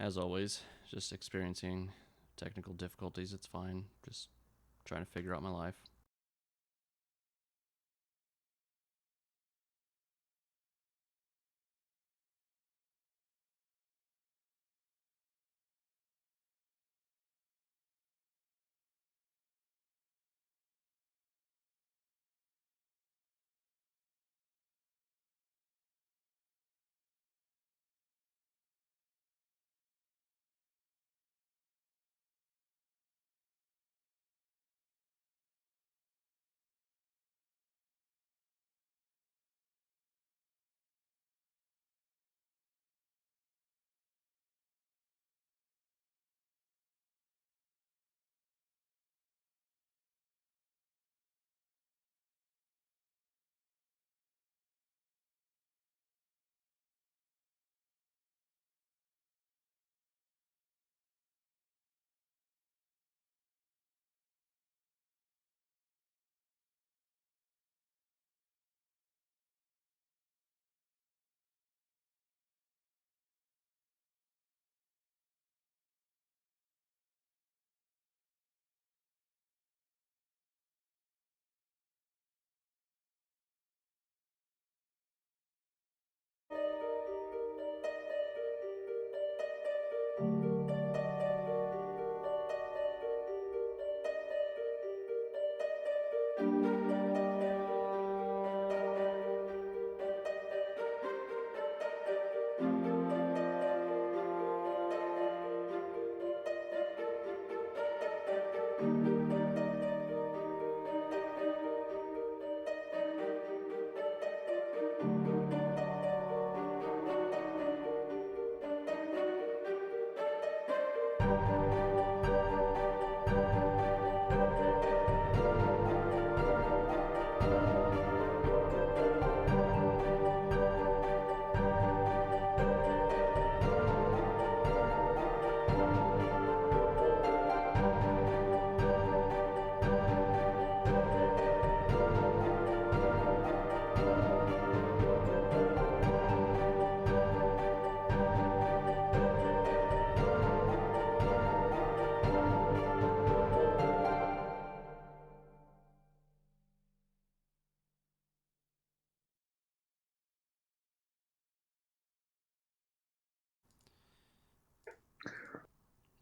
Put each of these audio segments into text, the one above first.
As always, just experiencing technical difficulties. It's fine. Just trying to figure out my life.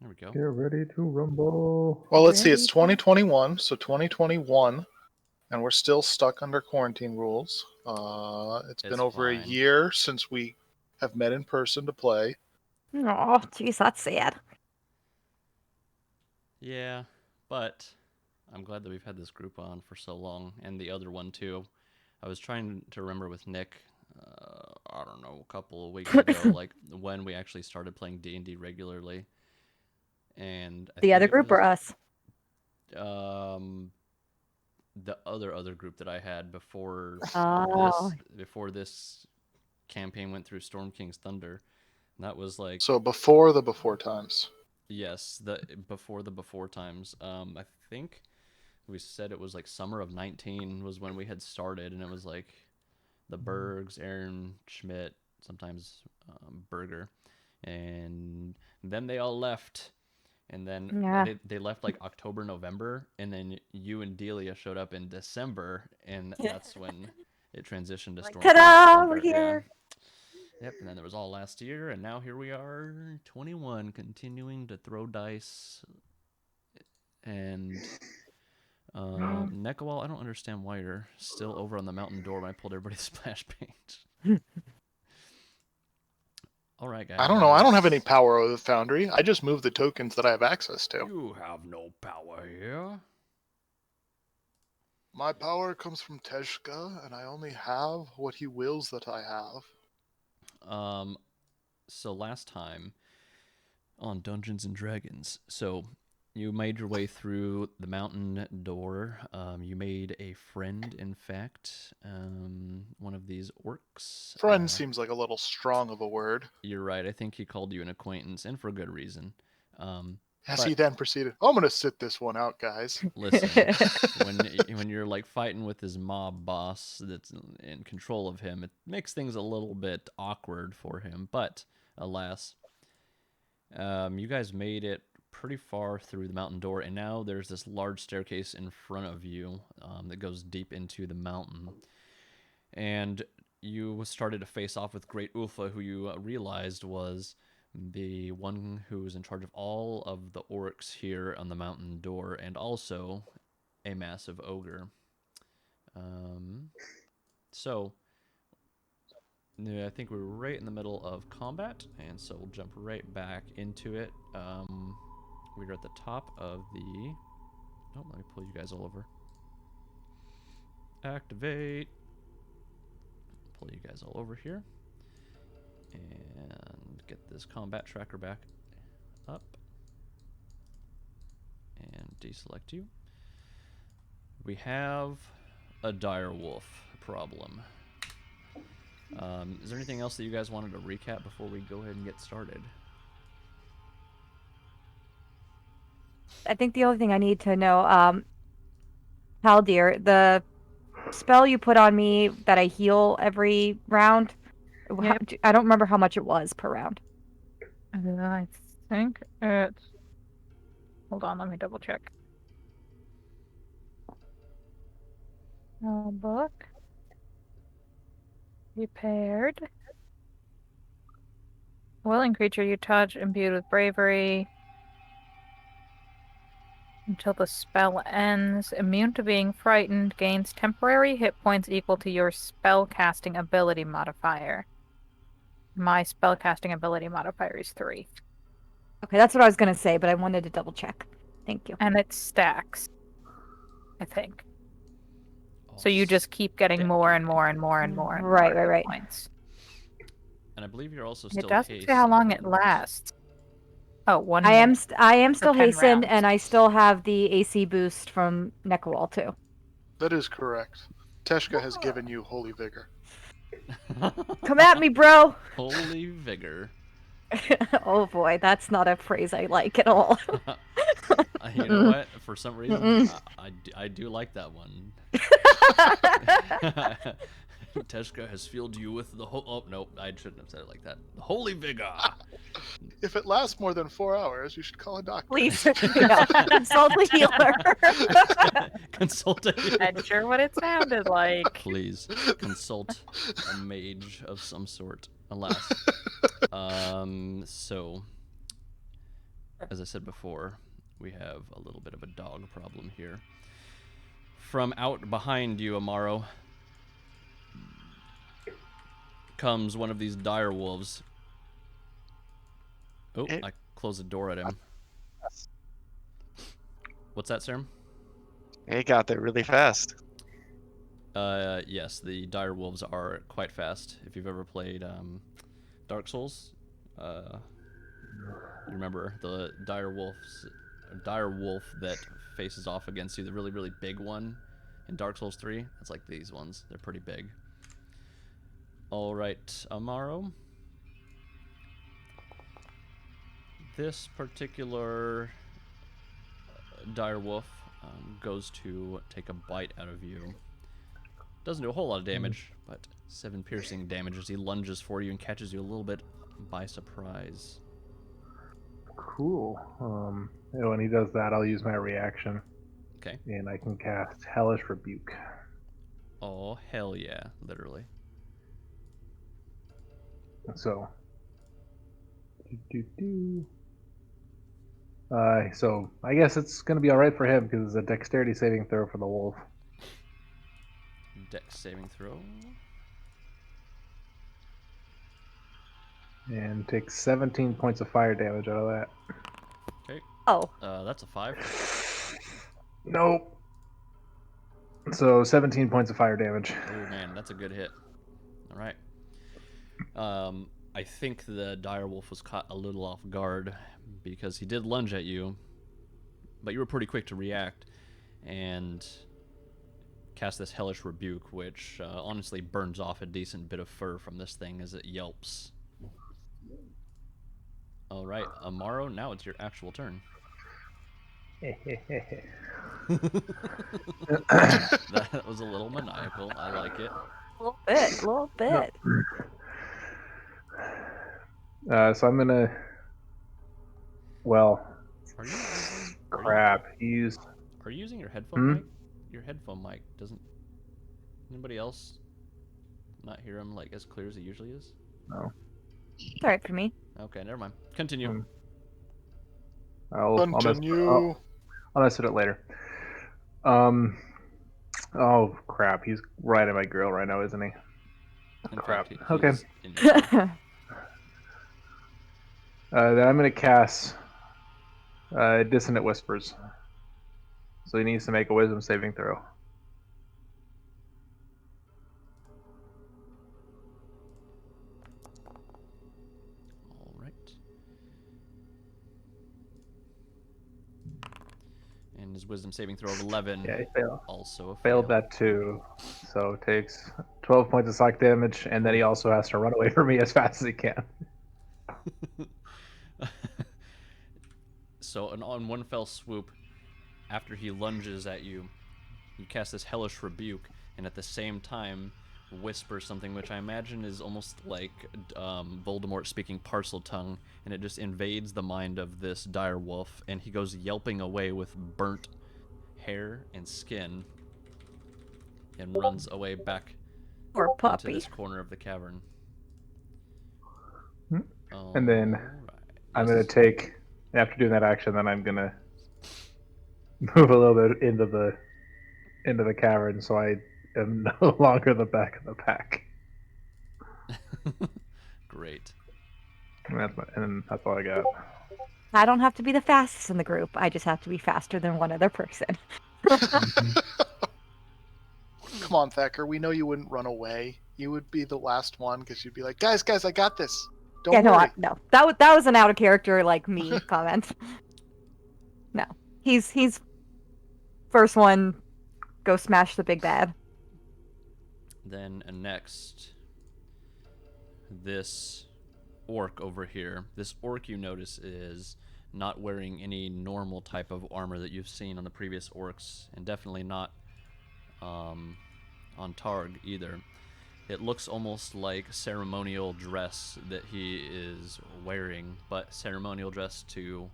There we go. Get ready to rumble. Well, let's see. It's Ready? 2021, so 2021, and we're still stuck under quarantine rules. It's been It's over a fine. year since we have met in person to play. Oh, jeez, that's sad. Yeah, but I'm glad that we've had this group on for so long, and the other one too. I was trying to remember with Nick. I don't know, a couple of weeks ago, like when we actually started playing D&D regularly, and I The think other it group or was us? um the other group that I had before Oh, this campaign went through Storm King's Thunder. And that was like So before the before times. yes, the before times. I think we said it was like summer of 19 was when we had started, and it was like the Bergs, Aaron Schmidt, sometimes Berger, and then they all left. And then yeah. they left like October, November, and then you and Delia showed up in December, and that's when it transitioned to Like, Storm King's ta-da, we're Thunder. Yeah. here. Yep. And then there was all last year, and now here we are, 21, continuing to throw dice. And Nekawal, I don't understand why you're still over on the mountain door when I pulled everybody's splash paint. All right, I don't know. I don't have any guys. power over the Foundry. I just move the tokens that I have access to. You have no power here. My power comes from Teshka, and I only have what he wills that I have. So last time on Dungeons and Dragons, so you made your way through the mountain door. You made a friend, in fact, one of these orcs. Friend seems like a little strong of a word. You're right. I think he called you an acquaintance, and for good reason. As he But then proceeded, I'm going to sit this one out, guys. listen, when you're like fighting with his mob boss that's in control of him, it makes things a little bit awkward for him. But alas, You guys made it pretty far through the mountain door, and now there's this large staircase in front of you that goes deep into the mountain. And you started to face off with Great Ulfa, who you realized was the one who was in charge of all of the orcs here on the mountain door, and also a massive ogre. So yeah, I think we're right in the middle of combat, and so we'll jump right back into it. We're at the top of the... Oh, let me pull you guys all over. Activate. Pull you guys all over here. And get this combat tracker back up. And deselect you. We have a dire wolf problem. Is there anything else that you guys wanted to recap before we go ahead and get started? I think the only thing I need to know, Haldir, the spell you put on me that I heal every round, Yep. I don't remember how much it was per round. I think it's... Hold on, let me double check. Book. Repaired. Willing creature you touch, imbued with bravery. Until the spell ends. Immune to being frightened. Gains temporary hit points equal to your spell casting ability modifier. My spell casting ability modifier is 3. Okay, that's what I was going to say, but I wanted to double check. Thank you. And it stacks, I think. Oh, So you just keep getting more and more and more and more and more hit points. And I believe you're also still It doesn't say how long it lasts. Oh, 1 I am minute. I am still 10 hastened, rounds. and I still have the AC boost from Necrowall too. That is correct. Teshka has given you holy vigor. Come at me, bro! Holy vigor. Oh boy, that's not a phrase I like at all. You know what? For some reason, I do like that one. Teshka has fueled you with the whole... Oh, no, I shouldn't have said it like that. The holy vigor. If it lasts more than 4 hours, you should call a doctor. Please, consult a healer. Consult a healer. I'm sure what it sounded like. Please, consult a mage of some sort. Alas. So, as I said before, we have a little bit of a dog problem here. From out behind you, Amaro, comes one of these dire wolves. Oh, I closed the door at him. What's that, Serum? He got there really fast. Yes, the dire wolves are quite fast. If you've ever played Dark Souls, you remember the dire wolf that faces off against you, the really, really big one in Dark Souls 3. It's like these ones. They're pretty big. All right, Amaro. This particular dire wolf goes to take a bite out of you. Doesn't do a whole lot of damage, but 7 piercing damage as he lunges for you and catches you a little bit by surprise. Cool. When he does that, I'll use my reaction. Okay. And I can cast Hellish Rebuke. Oh, hell yeah, literally. So, so I guess it's going to be all right for him because it's a dexterity saving throw for the wolf. Dex saving throw. And takes 17 points of fire damage out of that. Okay. Oh. That's a 5. Nope. So 17 points of fire damage. Oh man, that's a good hit. All right. I think the dire wolf was caught a little off guard because he did lunge at you, but you were pretty quick to react and cast this hellish rebuke, which honestly burns off a decent bit of fur from this thing as it yelps. All right, Amaro, now it's your actual turn. That was a little maniacal. I like it. A little bit. So I'm gonna Well, Are you using? crap. He's Are you using your headphone Hmm? mic? Your headphone mic doesn't. Anybody else not hear him like as clear as he usually is? no. It's alright for me. Okay, never mind. Continue. Hmm. I'll Continue. mess with it later. Oh crap. He's right at my grill right now, isn't he? In Crap. fact, Okay. he's in your grill. Then I'm gonna cast Dissonant Whispers. So he needs to make a Wisdom saving throw. All right. And his wisdom saving throw of 11. Yeah, he failed. Also a Failed fail. that too. So takes 12 points of psych damage, and then he also has to run away from me as fast as he can. So, on one fell swoop, after he lunges at you, you cast this hellish rebuke, and at the same time whisper something which I imagine is almost like Voldemort speaking parcel tongue, and it just invades the mind of this dire wolf, and he goes yelping away with burnt hair and skin, and runs away back Poor into puppy. this corner of the cavern. And then Alright. I'm Yes. gonna take, after doing that action, then I'm gonna move a little bit into the cavern, so I am no longer the back of the pack. Great. And that's all I got. I don't have to be the fastest in the group. I just have to be faster than one other person. Come on, Thacker. We know you wouldn't run away. You would be the last one because you'd be like, guys, I got this. Don't Yeah, worry. no. That was an out of character like me comment. No, he's first one. Go smash the big bad. Then next, this orc over here. This orc, you notice, is not wearing any normal type of armor that you've seen on the previous orcs, and definitely not on Targ either. It looks almost like ceremonial dress that he is wearing, but ceremonial dress to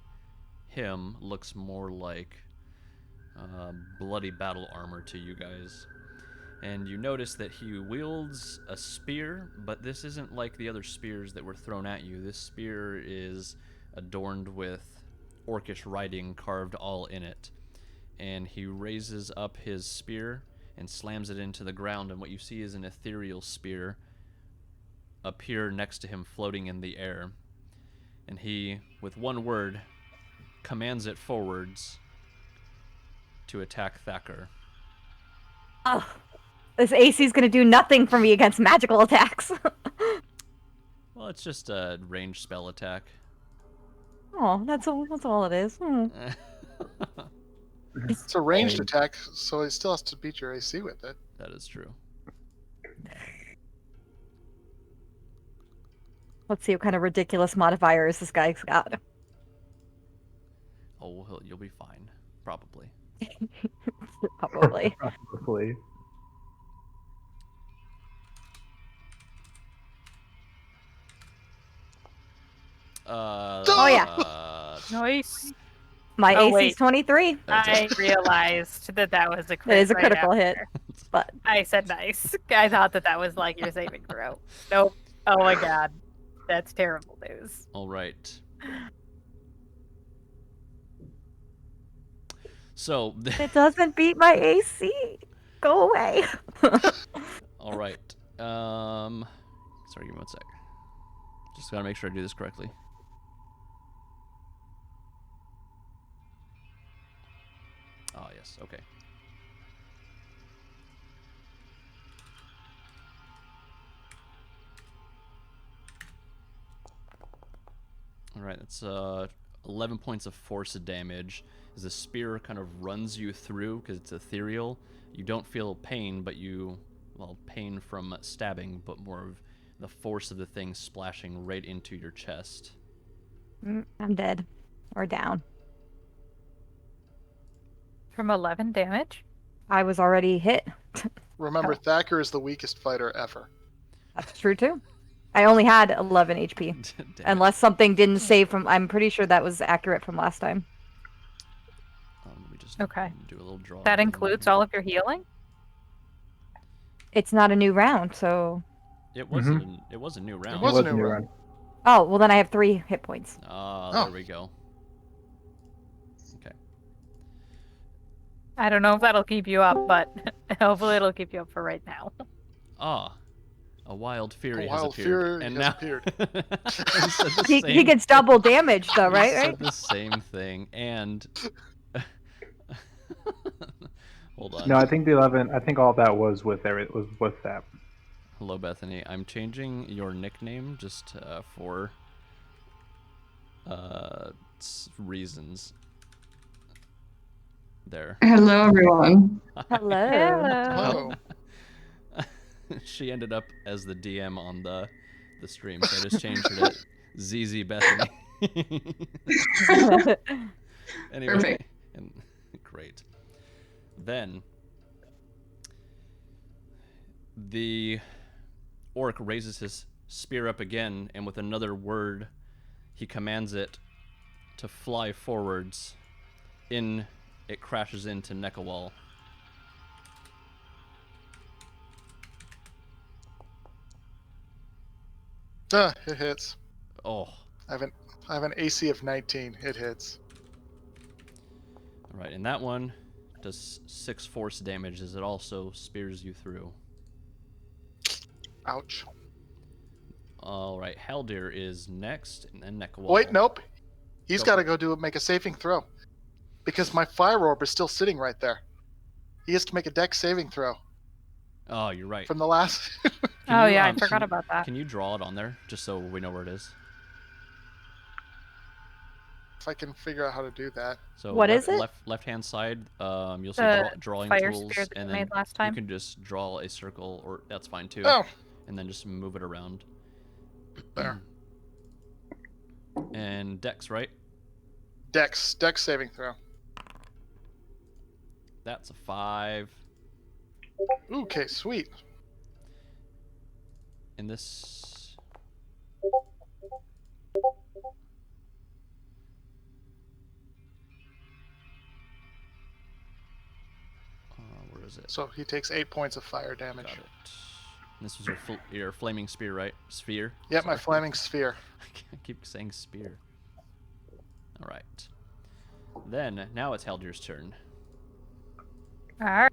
him looks more like bloody battle armor to you guys. And you notice that he wields a spear, but this isn't like the other spears that were thrown at you. This spear is adorned with orcish writing carved all in it. And he raises up his spear and slams it into the ground, and what you see is an ethereal spear appear next to him floating in the air. And he, with one word, commands it forwards to attack Thacker. Oh, this AC's gonna do nothing for me against magical attacks. Well, it's just a ranged spell attack. Oh, that's all it is. Hmm. It's a ranged attack, so it still has to beat your AC with it. That is true. Let's see what kind of ridiculous modifiers this guy's got. Oh, you'll be fine. Probably. Probably. Probably. Oh, yeah. Nice. My Oh, AC's wait. 23. I realized that was a crit. It is a right critical hit, after. but I said nice. I thought that was like your saving throw. Nope. Oh my god. That's terrible news. All right. So, it doesn't beat my AC. Go away. all right. Sorry, give me 1 sec. Just gotta make sure I do this correctly. Oh, yes. Okay. All right. That's 11 points of force damage. As the spear kind of runs you through because it's ethereal, you don't feel pain, but pain from stabbing, but more of the force of the thing splashing right into your chest. I'm dead. Or down. From 11 damage? I was already hit. Remember, Thacker is the weakest fighter ever. That's true too. I only had 11 HP. Damn it. Unless something didn't save from. I'm pretty sure that was accurate from last time. Let me just Okay. do a little draw. That thing includes here. all of your healing? It's not a new round, so. It was it was a new round. was It a was new a new run. run. Oh, well then I have 3 hit points. Ah, Oh. there we go. Okay. I don't know if that'll keep you up, but hopefully it'll keep you up for right now. Ah, a wild fury A has wild appeared, fury and has now appeared. he said the He same. gets double damage though, He right? said Right? the same thing, and hold on. No, I think the 11. I think all that was with there. It was with that. Hello, Bethany. I'm changing your nickname just for reasons. There. Hello, everyone. Hello. Hello. Oh, She ended up as the DM on the stream, so I just changed her to ZZ Bethany. Anyway, Perfect. and great. Then the orc raises his spear up again, and with another word, he commands it to fly forwards. It crashes into Nekawal. it hits. Oh, I have an AC of 19. It hits. all right, and that one does 6 force damage as it also spears you through. Ouch. All right, Haldir is next, and then Nekawal. Wait, nope. He's Go got for to go make a saving throw. Because my fire orb is still sitting right there. He has to make a dex saving throw Oh, you're right. from the last. Can Oh you, yeah, I can forgot you- about that. Can you draw it on there, just so we know where it is? If I can figure out how to do that. So What is it? Left-hand side, you'll see The drawing fire tools, spear that and you then made last you time. can just draw a circle, or that's fine too, Oh, and then just move it around. there. And Dex, right? Dex saving throw. That's a 5. Okay, sweet. And this... where is it? So he takes 8 points of fire damage. Got it. And this was your flaming spear, right? Sphere? Yep, my Sorry. flaming sphere. I keep saying spear. All right. Then, now it's Haldir's turn. Alright.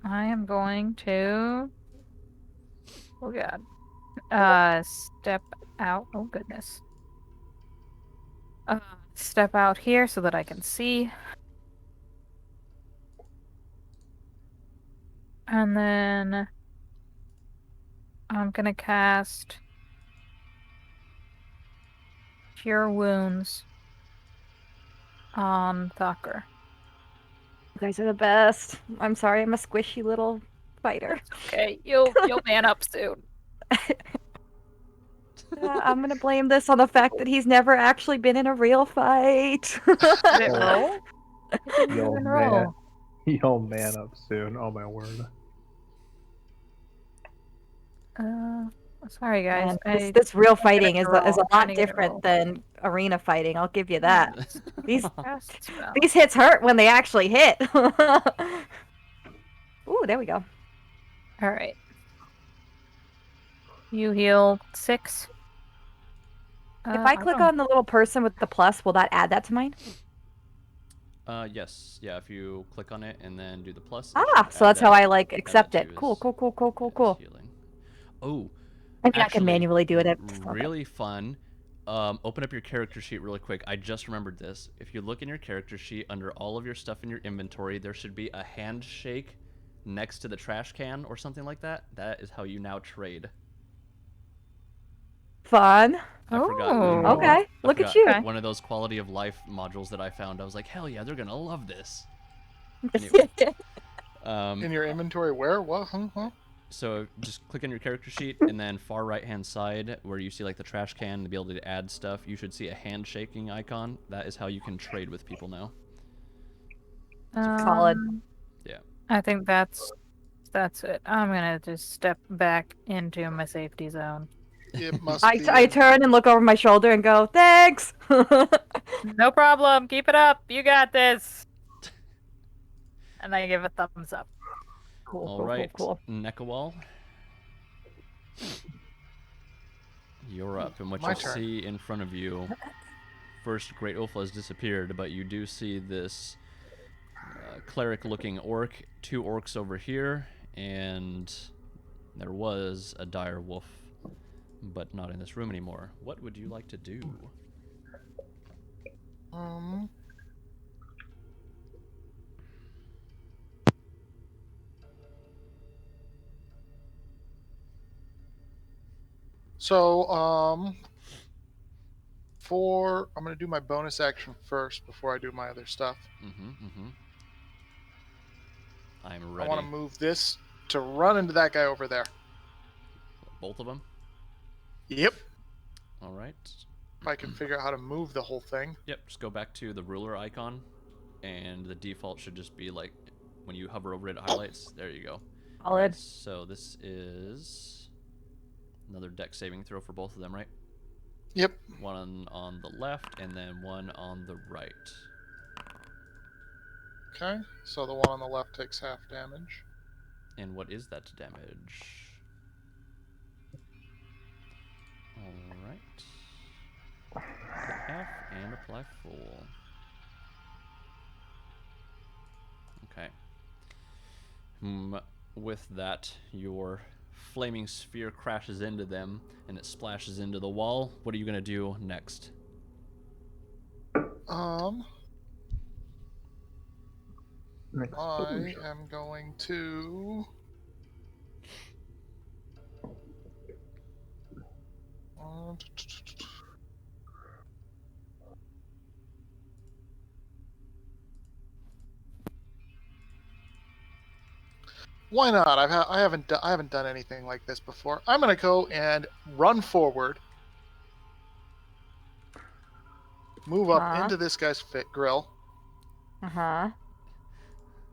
I am going to. Oh god. Step out. Oh goodness. Step out here so that I can see. And then I'm gonna cast Cure Wounds on Thakur. You guys are the best. I'm sorry, I'm a squishy little fighter. Okay, you'll man up soon. I'm gonna blame this on the fact that he's never actually been in a real fight. Did it Oh. roll? It didn't Yo, even man. roll. You'll man up soon. Oh my word. Sorry guys. Man, this real fighting is a roll. lot Trying to get it different rolled. than arena fighting. I'll give you that. These Cast spell. these hits hurt when they actually hit. Ooh, there we go. All right. You heal 6. If I click on the little person with the plus, will that add that to mine? Yes. Yeah, if you click on it and then do the plus. it Ah, should so add that's how that- I like add accept to it. Cool, his- cool, cool, cool, cool, his cool. healing. Oh, I mean, I can actually, manually do it. really fun. Open up your character sheet really quick. I just remembered this. If you look in your character sheet, under all of your stuff in your inventory, there should be a handshake next to the trash can or something like that. That is how you now trade. Fun. I forgot. Oh. Okay, I look at forgot you. Okay. One of those quality of life modules that I found. I was like, hell yeah, they're gonna love this. Anyway. In your inventory, where? What? Huh? So just click on your character sheet, and then far right hand side where you see like the trash can to be able to add stuff, you should see a handshaking icon. That is how you can trade with people now. Solid. Yeah. I think that's it. I'm gonna just step back into my safety zone. It must I, be. I turn and look over my shoulder and go, thanks. No problem. Keep it up. You got this. And I give a thumbs up. Cool, All cool, right, cool, Nekawal. You're up, and what My you turn. see in front of you, first Great Ulfa has disappeared, but you do see this cleric-looking orc, 2 orcs over here, and there was a dire wolf, but not in this room anymore. What would you like to do? So, I'm gonna do my bonus action first before I do my other stuff. I'm I ready. want to move this to run into that guy over there. Both of them? Yep. All right. If I can figure out how to move the whole thing. Yep, just go back to the ruler icon, and the default should just be like when you hover over it, it highlights. There you go. All right, Solid. so this is another dex saving throw for both of them, right? Yep. One on the left, and then one on the right. Okay. So the one on the left takes half damage. And what is that damage? All right. Take half and apply full. Okay. With that, your flaming sphere crashes into them, and it splashes into the wall. What are you gonna do next? I am going to. Why not? I haven't done anything like this before. I'm gonna go and run forward, move up into this guy's grill,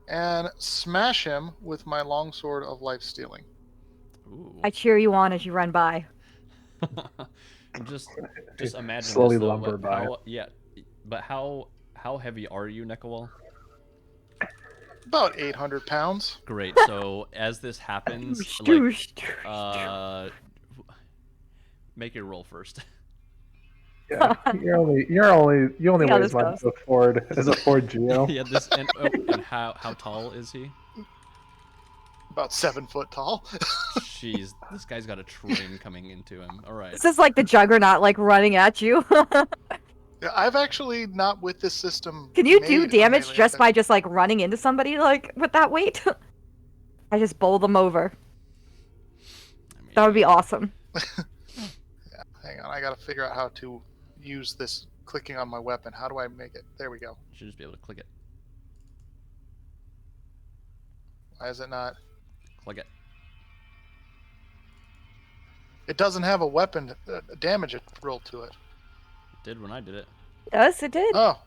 and smash him with my longsword of life stealing. Ooh. I cheer you on as you run by. just imagine Slowly this, though. lumber by. But how heavy are you, Nekawal? About 800 pounds. Great. So as this happens, make your roll first. Yeah, you only See how weigh as this much goes. as a Ford Geo. Yeah. And how tall is he? About 7 foot tall. Jeez, this guy's got a train coming into him. All right. This is like the Juggernaut, like running at you. Yeah, I've actually not with this system. Can you do made a damage melee just attack. by just like running into somebody like with that weight? I just bowl them over. That would be awesome. Yeah, hang on. I gotta figure out how to use this clicking on my weapon. How do I make it? There we go. You should just be able to click it. Why is it not? Click it. It doesn't have a weapon damage roll to it. It did when I did it. Yes, it did. Oh,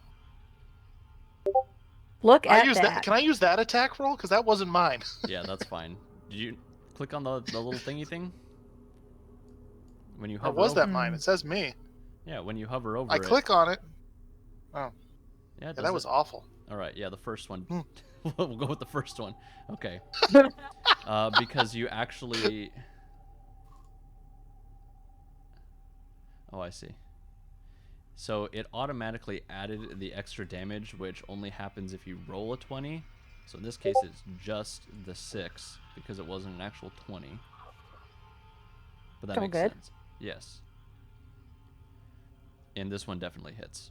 Look I at use that. Can I use that attack roll? Because that wasn't mine. Yeah, that's fine. Did you click on the little thingy thing? When you Or hover was over that mine? It says me. Yeah, when you hover over I it. click on it. Oh, Yeah, yeah, that was awful. All right, yeah, the first one. We'll go with the first one. Okay. Because you actually. Oh, I see. So it automatically added the extra damage, which only happens if you roll a 20. So in this case, it's just the 6 because it wasn't an actual 20. But that Still makes good. sense. Yes. And this one definitely hits.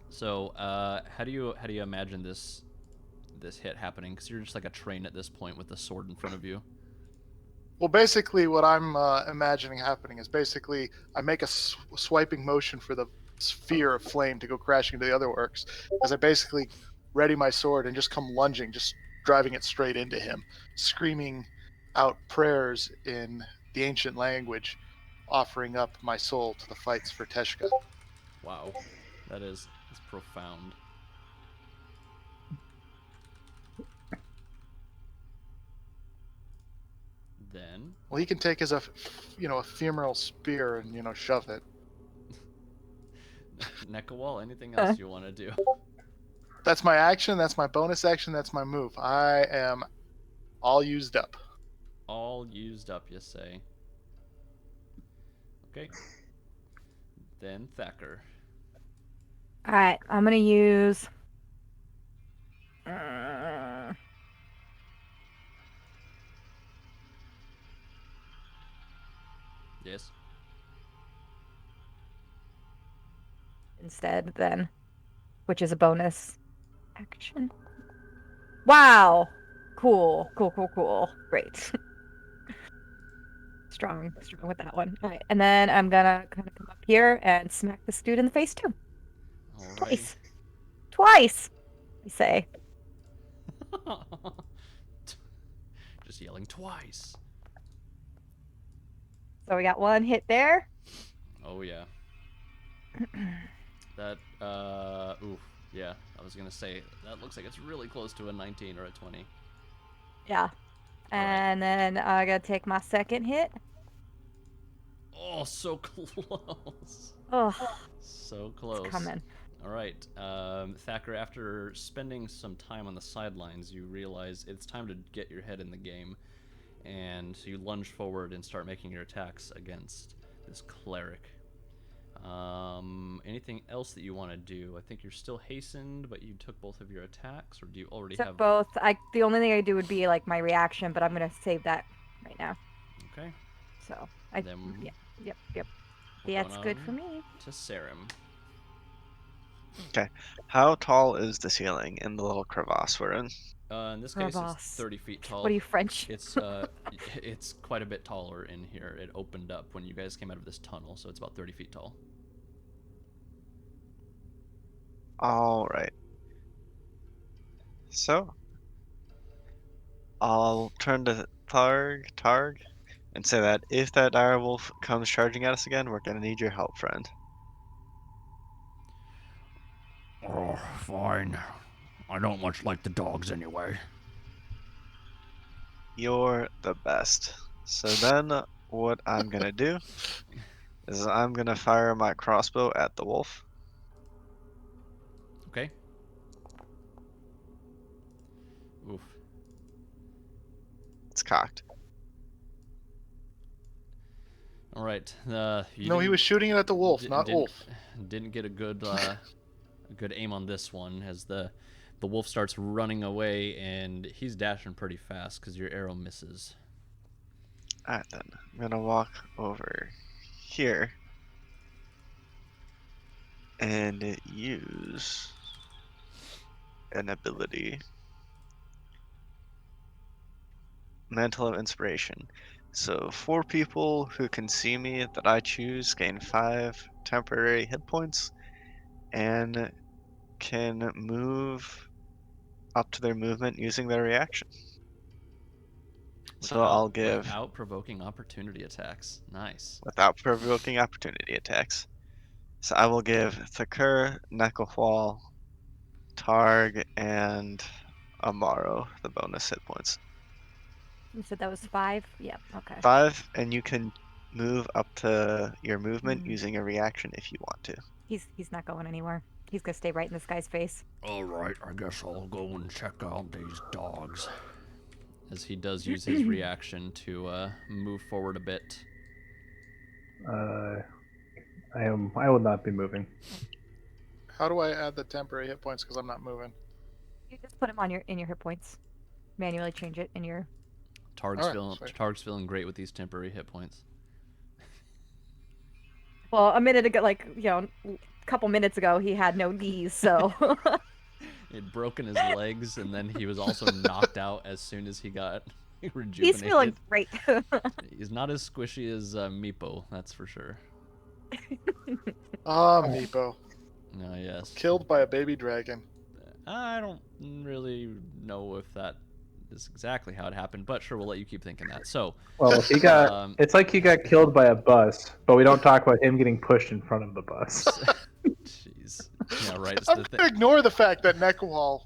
So how do you imagine this hit happening? Because you're just like a train at this point with the sword in front of you. Well, basically, what I'm imagining happening is basically I make a swiping motion for the sphere of flame to go crashing into the other orcs, as I basically ready my sword and just come lunging, just driving it straight into him, screaming out prayers in the ancient language, offering up my soul to the fights for Teshka. Wow, that's profound. Then Well, he can take his ephemeral spear and shove it. Nekawal, anything else you want to do? That's my action. That's my bonus action. That's my move. I am all used up. All used up, you say? Okay. Then Thacker. All right, I'm gonna use. Yes. Instead, then, which is a bonus action. Wow, cool. Great. strong with that one. All right, and then I'm gonna kind of come up here and smack this dude in the face too. Alrighty. Twice. I say. Just yelling twice. So we got one hit there. Oh yeah. That oof. Yeah, I was gonna say that looks like it's really close to a 19 or a 20. Yeah. And then I gotta take my second hit. Oh, so close. Oh, So close. it's coming. All right, Thacker. After spending some time on the sidelines, you realize it's time to get your head in the game, and you lunge forward and start making your attacks against this cleric. Anything else that you want to do? I think you're still hastened, but you took both of your attacks, or do you already have both? The only thing I do would be like my reaction, but I'm gonna save that right now. Okay. So Then yep. we're That's going good on for me. To Sarim. Okay. How tall is the ceiling in the little crevasse we're in? In this case, it's Crevasse. 30 feet tall. What are you, French? It's quite a bit taller in here. It opened up when you guys came out of this tunnel, so it's about 30 feet tall. All right. So, I'll turn to Targ, and say that if that direwolf comes charging at us again, we're gonna need your help, friend. Oh, fine. I don't much like the dogs anyway. You're the best. So then, what I'm gonna do is I'm gonna fire my crossbow at the wolf. Okay. Oof. It's cocked. All right. No, he was shooting it at the wolf, not Ulf. Didn't get a good aim on this one as the wolf starts running away, and he's dashing pretty fast because your arrow misses. Alright then, I'm gonna walk over here and use an ability. Mantle of Inspiration. So 4 people who can see me that I choose gain 5 temporary hit points and can move up to their movement using their reaction. So I'll give without provoking opportunity attacks. Nice. without provoking opportunity attacks. So I will give Thakur, Necklefall, Targ, and Amaro the bonus hit points. You said that was 5? Yeah, okay. 5, and you can move up to your movement using a reaction if you want to. He's not going anywhere. He's gonna stay right in this guy's face. Alright, I guess I'll go and check out these dogs. As he does use his reaction to move forward a bit. I will not be moving. How do I add the temporary hit points because I'm not moving? You just put him on in your hit points. Manually change it in your. Targ's feeling great with these temporary hit points. Well, a minute ago, a couple minutes ago, he had no knees, so. He'd broken his legs, and then he was also knocked out as soon as he got rejuvenated. He's feeling great. He's not as squishy as Meepo, that's for sure. Meepo. Yes. Killed by a baby dragon. I don't really know if that is exactly how it happened, but sure, we'll let you keep thinking that. So, well, he got. It's like he got killed by a bus, but we don't talk about him getting pushed in front of the bus. Jeez. Yeah, right. I'm gonna ignore the fact that Neckwall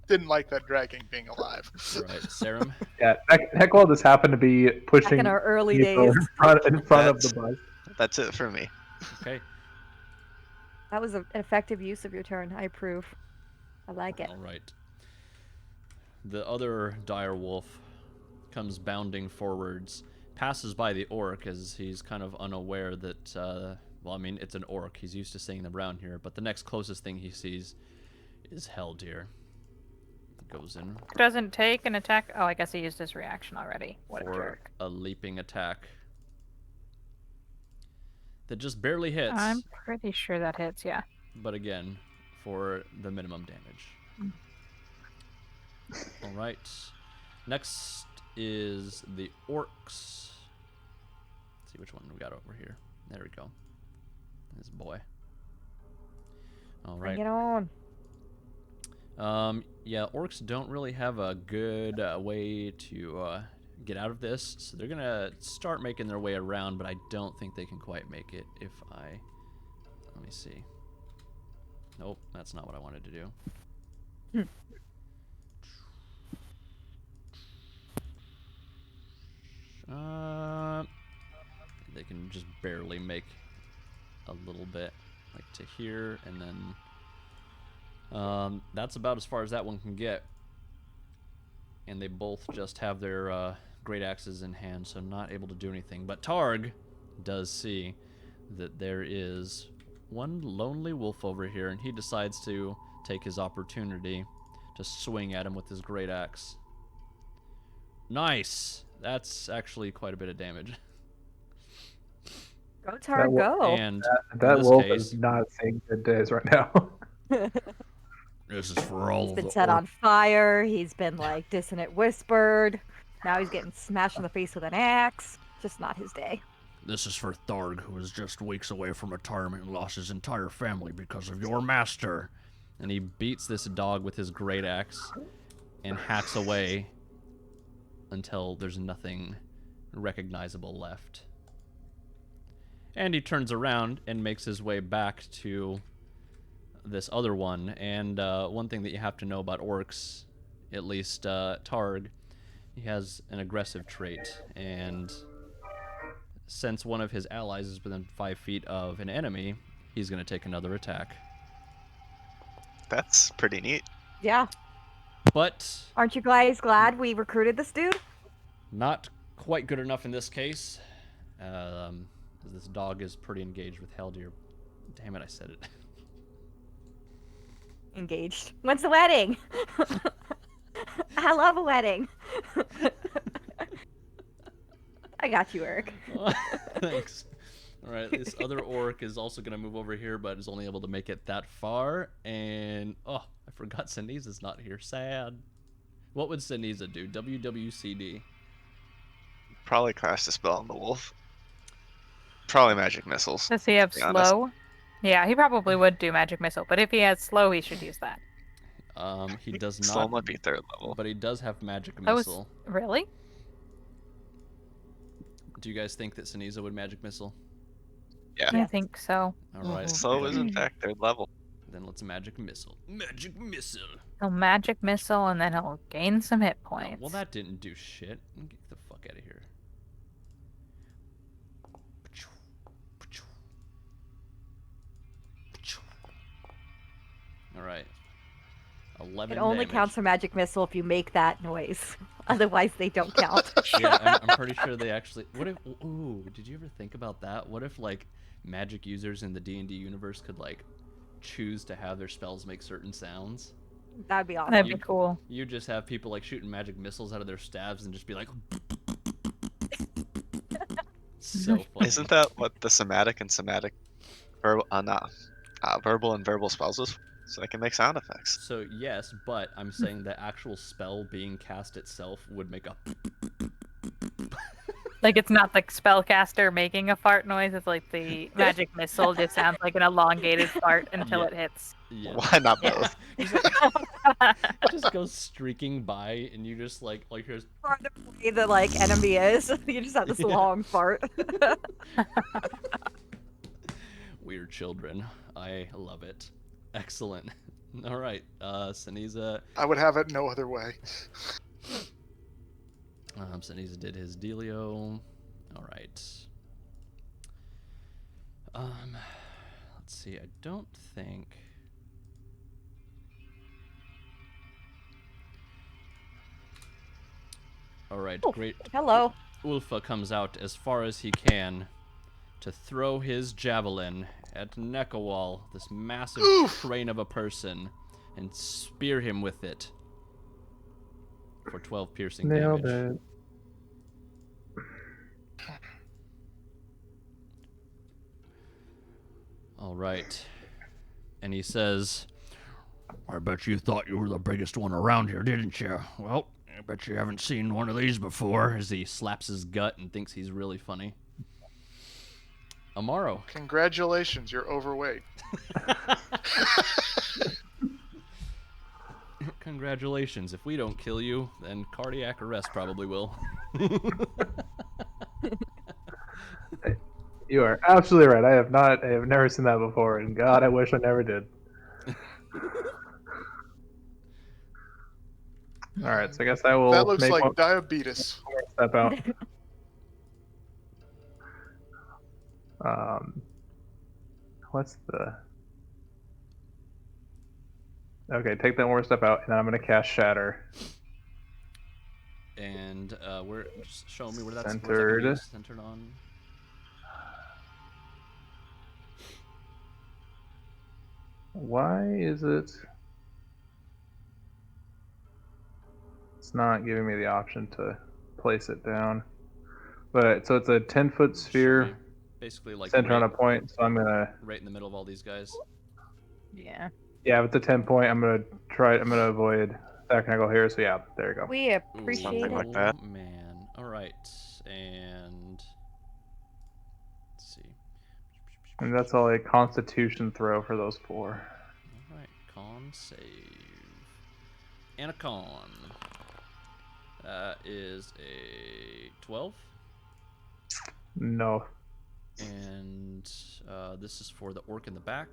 didn't like that dragging being alive. Right, Sarum. Yeah, Heckle just happened to be pushing in our early Nico days. in front of the bus. That's it for me. Okay. That was an effective use of your turn. I approve. I like it. All right. The other dire wolf comes bounding forwards, passes by the orc as he's kind of unaware that, well, I mean, it's an orc. He's used to seeing them around here, but the next closest thing he sees is Helldeer. Goes in Doesn't take an attack. Oh, I guess he used his reaction already. What a for jerk. a leaping attack that just barely hits, I'm pretty sure that hits, yeah. but again, for the minimum damage. All right. Next is the orcs. Let's see which one we got over here. There we go. This boy. All Bring right. it on. Yeah, orcs don't really have a good way to get out of this, so they're gonna start making their way around, but I don't think they can quite make it if I... Let me see. Nope, that's not what I wanted to do. They can just barely make a little bit, like to here, and then that's about as far as that one can get. And they both just have their great axes in hand, so not able to do anything. But Targ does see that there is one lonely wolf over here, and he decides to take his opportunity to swing at him with his great axe. Nice! That's actually quite a bit of damage. Go, Tar, go. And That in this wolf case, is not seeing good days right now. This is for all He's of been the set orc- on fire. He's been like dissonant whispered. Now he's getting smashed in the face with an axe. Just not his day. This is for Tharg, who is just weeks away from retirement and lost his entire family because of your master. and he beats this dog with his great axe and hacks away until there's nothing recognizable left. And he turns around and makes his way back to this other one. And one thing that you have to know about orcs, at least Targ, he has an aggressive trait. And since one of his allies is within 5 feet of an enemy, he's going to take another attack. That's pretty neat. Yeah. But Aren't you guys glad we recruited this dude? not quite good enough in this case. This dog is pretty engaged with Helldeer. Damn it, I said it. Engaged. When's the wedding? I love a wedding. I got you, Eric. Thanks. All right, this other orc is also going to move over here, but is only able to make it that far. And, oh, I forgot Siniza's not here. Sad. What would Siniza do? WWCD. Probably cast a spell on the wolf. Probably magic missiles. Does he have to be honest. slow? Yeah, he probably would do magic missile, but if he has slow, he should use that. He does Slow not, might be 3rd level. but he does have magic Oh, missile. really? Do you guys think that Siniza would magic missile? Yeah. I think so. All right. Slow is in fact 3rd level. Then let's magic missile. Magic missile. He'll magic missile and then he'll gain some hit Oh, points. well, that didn't do shit. Get the fuck out of here. All right. 11 It only damage. counts for magic missile if you make that noise. Otherwise, they don't count. Yeah, I'm pretty sure they actually. What if? Ooh, did you ever think about that? What if like magic users in the D&D universe could like choose to have their spells make certain sounds? That'd be awesome. That'd be cool. You just have people like shooting magic missiles out of their staves and just be like. So funny. Isn't that what the somatic and somatic verbal and verbal spells is? So they can make sound effects. So yes, but I'm saying the actual spell being cast itself would make a. Like, it's not the spellcaster making a fart noise, it's like the magic missile just sounds like an elongated fart until Yeah. it hits. Yeah. Why not both? It just goes streaking by, and you just like here's. Farther away the like enemy is, you just have this Yeah. long fart. Weird children. I love it. Excellent. All right, Saniza. I would have it no other way. Saniza did his dealio. All right. Let's see. I don't think. All right, Oh, great. hello. Ulfa comes out as far as he can to throw his javelin at Nekawal, this massive crane of a person, and spear him with it for 12 piercing Nailed damage. it. All right. And he says, I bet you thought you were the biggest one around here, didn't you? Well, I bet you haven't seen one of these before. as he slaps his gut and thinks he's really funny. Amaro. Congratulations, you're overweight. Congratulations. If we don't kill you, then cardiac arrest probably will. You are absolutely right. I have never seen that before, and God, I wish I never did. All right, so I guess I will That looks make like one diabetes. more step out. What's the? Okay, take that one more step out, and then I'm gonna cast Shatter. And where? Just show me where that's Centered. Where's that centered on. Why is it? It's not giving me the option to place it down. But so it's a 10-foot Show me. sphere Basically, like centered on right, a point. So I'm gonna. right in the middle of all these guys. Yeah. Yeah, with the 10-point, I'm gonna avoid that angle here. So yeah, there you go. We appreciate Something it. like that. Oh, man. All right. And let's see. And that's all a Constitution throw for those 4. All right. Con save. And a con. That is a 12. No. And this is for the orc in the back.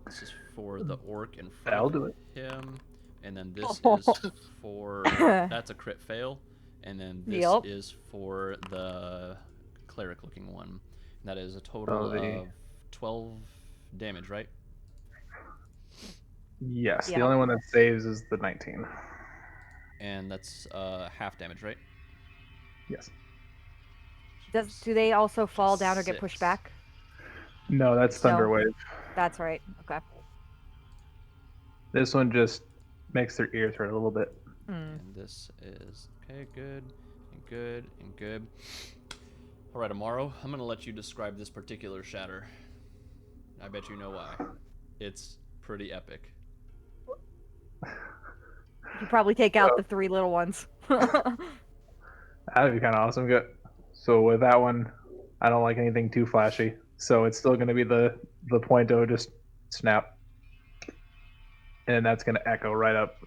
This is for the orc in front That'll of do it. him. And then this is for... That's a crit fail. And then this Yep. is for the cleric-looking one. And that is a total the- of 12 damage, right? Yes, Yeah. the only one that saves is the 19. And that's half damage, right? Yes. Do they also fall down or get pushed 6. back? No, that's Thunder No. Wave. That's right. Okay. This one just makes their ears hurt a little bit. Hmm. And this is okay, good, and good, and good. All right, Amaro, I'm gonna let you describe this particular shatter. I bet you know why. It's pretty epic. You probably take out the 3 little ones. That'd be kind of awesome. Good. So with that one, I don't like anything too flashy. So it's still going to be the point of just snap, and that's going to echo right up.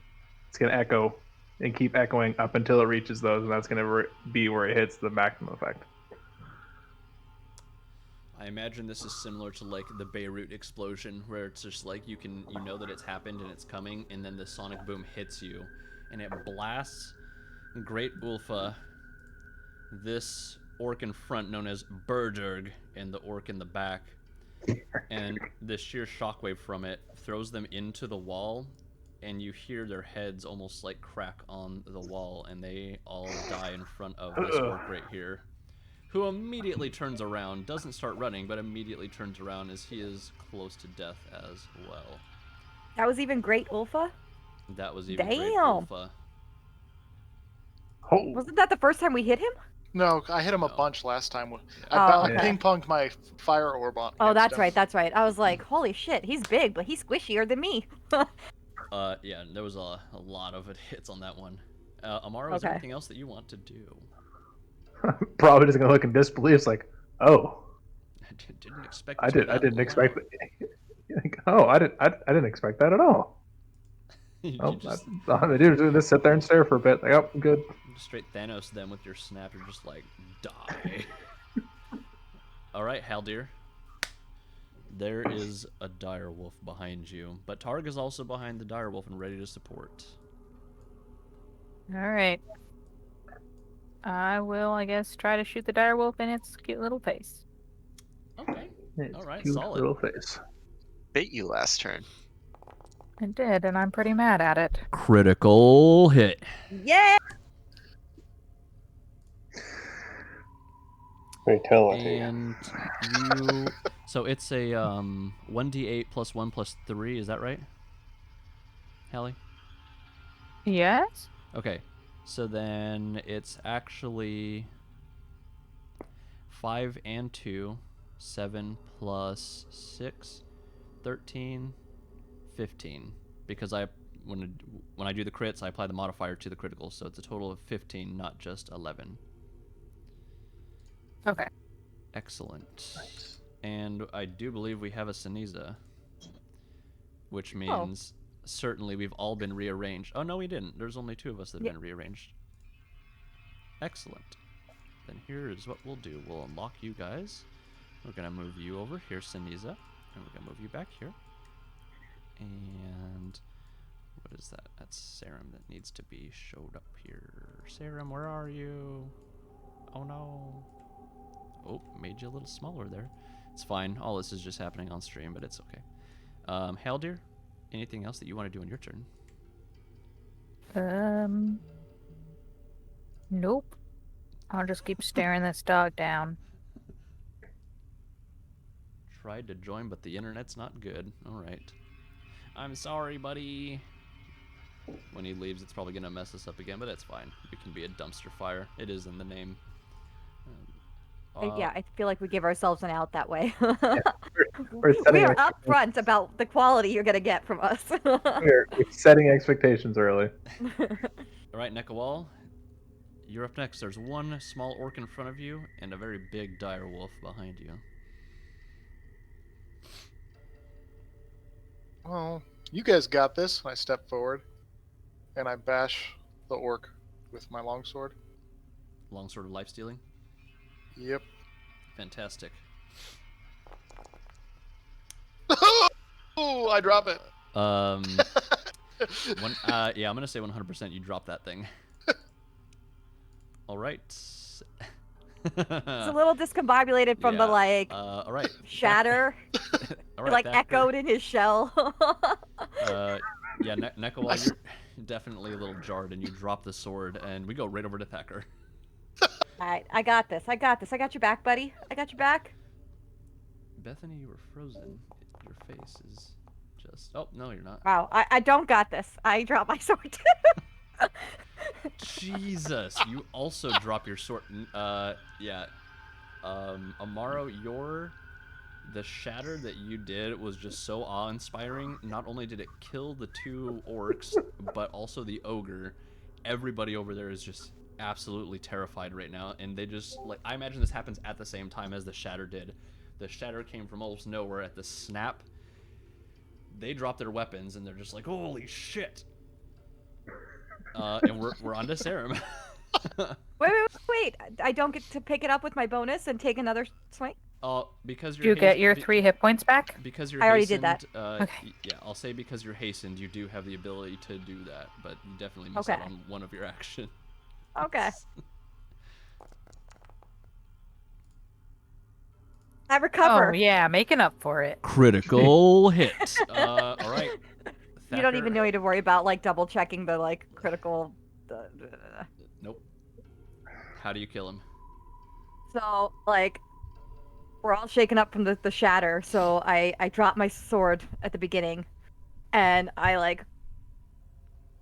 It's going to echo and keep echoing up until it reaches those, and that's going to be where it hits the maximum effect. I imagine this is similar to like the Beirut explosion, where it's just like you know that it's happened and it's coming, and then the sonic boom hits you, and it blasts Great Ulfa, this orc in front known as Burdurg, and the orc in the back, and the sheer shockwave from it throws them into the wall, and you hear their heads almost like crack on the wall, and they all die in front of this orc right here, who immediately turns around, doesn't start running, but immediately turns around as he is close to death as well. That was even Great Ulfa? That was even Great Damn. Ulfa. Oh, Wasn't that the first time we hit him? No, I hit him a No. bunch last time. Oh, I okay. ping-ponged my fire orb on. Oh, against that's him. right. That's right. I was like, holy shit, he's big, but he's squishier than me. Yeah, there was a lot of hits on that one. Amaro, is there Okay. anything else that you want to do? probably just going to look in disbelief. It's like, oh, I didn't expect. I you to be that didn't expect. loud. Oh, I didn't expect that at all. You Oh, just all I do is do this, sit there and stare for a bit. Like, oh, good. straight Thanos them with your snap. You're just like, die. All right, Haldir. There is a direwolf behind you, but Targ is also behind the direwolf and ready to support. All right. I will, I guess, try to shoot the direwolf in its cute little face. Okay. It's All right, cute solid. little face. Bit you last turn. It did, and I'm pretty mad at it. Critical hit. Yeah. Fatality. And you, so it's a 1d8 plus 1 plus 3, is that right, Hallie? Yes? Okay, so then it's actually 5 and 2, 7 plus 6, 13, 15. Because when I do the crits, I apply the modifier to the critical, so it's a total of 15, not just 11. Okay. Excellent. Nice. And I do believe we have a Siniza, which means certainly we've all been rearranged. Oh, no, we didn't. There's only 2 of us that have been rearranged. Excellent. Then here is what we'll do. We'll unlock you guys. We're going to move you over here, Siniza. And we're going to move you back here. And what is that? That's Serum that needs to be showed up here. Serum, where are you? Oh, no. Oh, made you a little smaller there. It's fine. All this is just happening on stream, but it's okay. Haldir, anything else that you want to do on your turn? Nope. I'll just keep staring this dog down. Tried to join, but the internet's not good. All right. I'm sorry, buddy. When he leaves, it's probably going to mess us up again, but it's fine. We can be a dumpster fire. It is in the name. Yeah, I feel like we give ourselves an out that way. We're setting We are expectations. upfront about the quality you're gonna get from us. We're setting expectations early. All right, Nekawal, you're up next. There's one small orc in front of you and a very big dire wolf behind you. Well, you guys got this. I step forward, and I bash the orc with my longsword. Longsword of life stealing. Yep. Fantastic. Oh, I drop it. Yeah, I'm gonna say 100% you drop that thing. All right. It's a little discombobulated from the all right. shatter. All It, right, Thacker. echoed in his shell. Yeah, Nekawal, you're definitely a little jarred, and you drop the sword, and we go right over to Thacker. Alright, I got this. I got your back, buddy. I got your back. Bethany, you were frozen. Your face is just... Oh, no, you're not. Wow, I don't got this. I dropped my sword too. Jesus, you also drop your sword. Yeah. Amaro, the shatter that you did was just so awe-inspiring. Not only did it kill the 2 orcs, but also the ogre. Everybody over there is just absolutely terrified right now, and they just, I imagine this happens at the same time as the shatter did. The shatter came from almost nowhere at the snap. They drop their weapons, and they're just like, holy shit. And we're on to Serum. Wait. I don't get to pick it up with my bonus and take another swing? Because You get your 3 hit points back? Because you're I already hastened, did that. Okay. Yeah, I'll say because you're hastened, you do have the ability to do that, but you definitely miss out on one of your actions. Okay. I recover. Oh, yeah, making up for it. Critical hit. All right. You don't even need to worry about double checking the critical. Nope. How do you kill him? So we're all shaken up from the shatter. So I drop my sword at the beginning, and I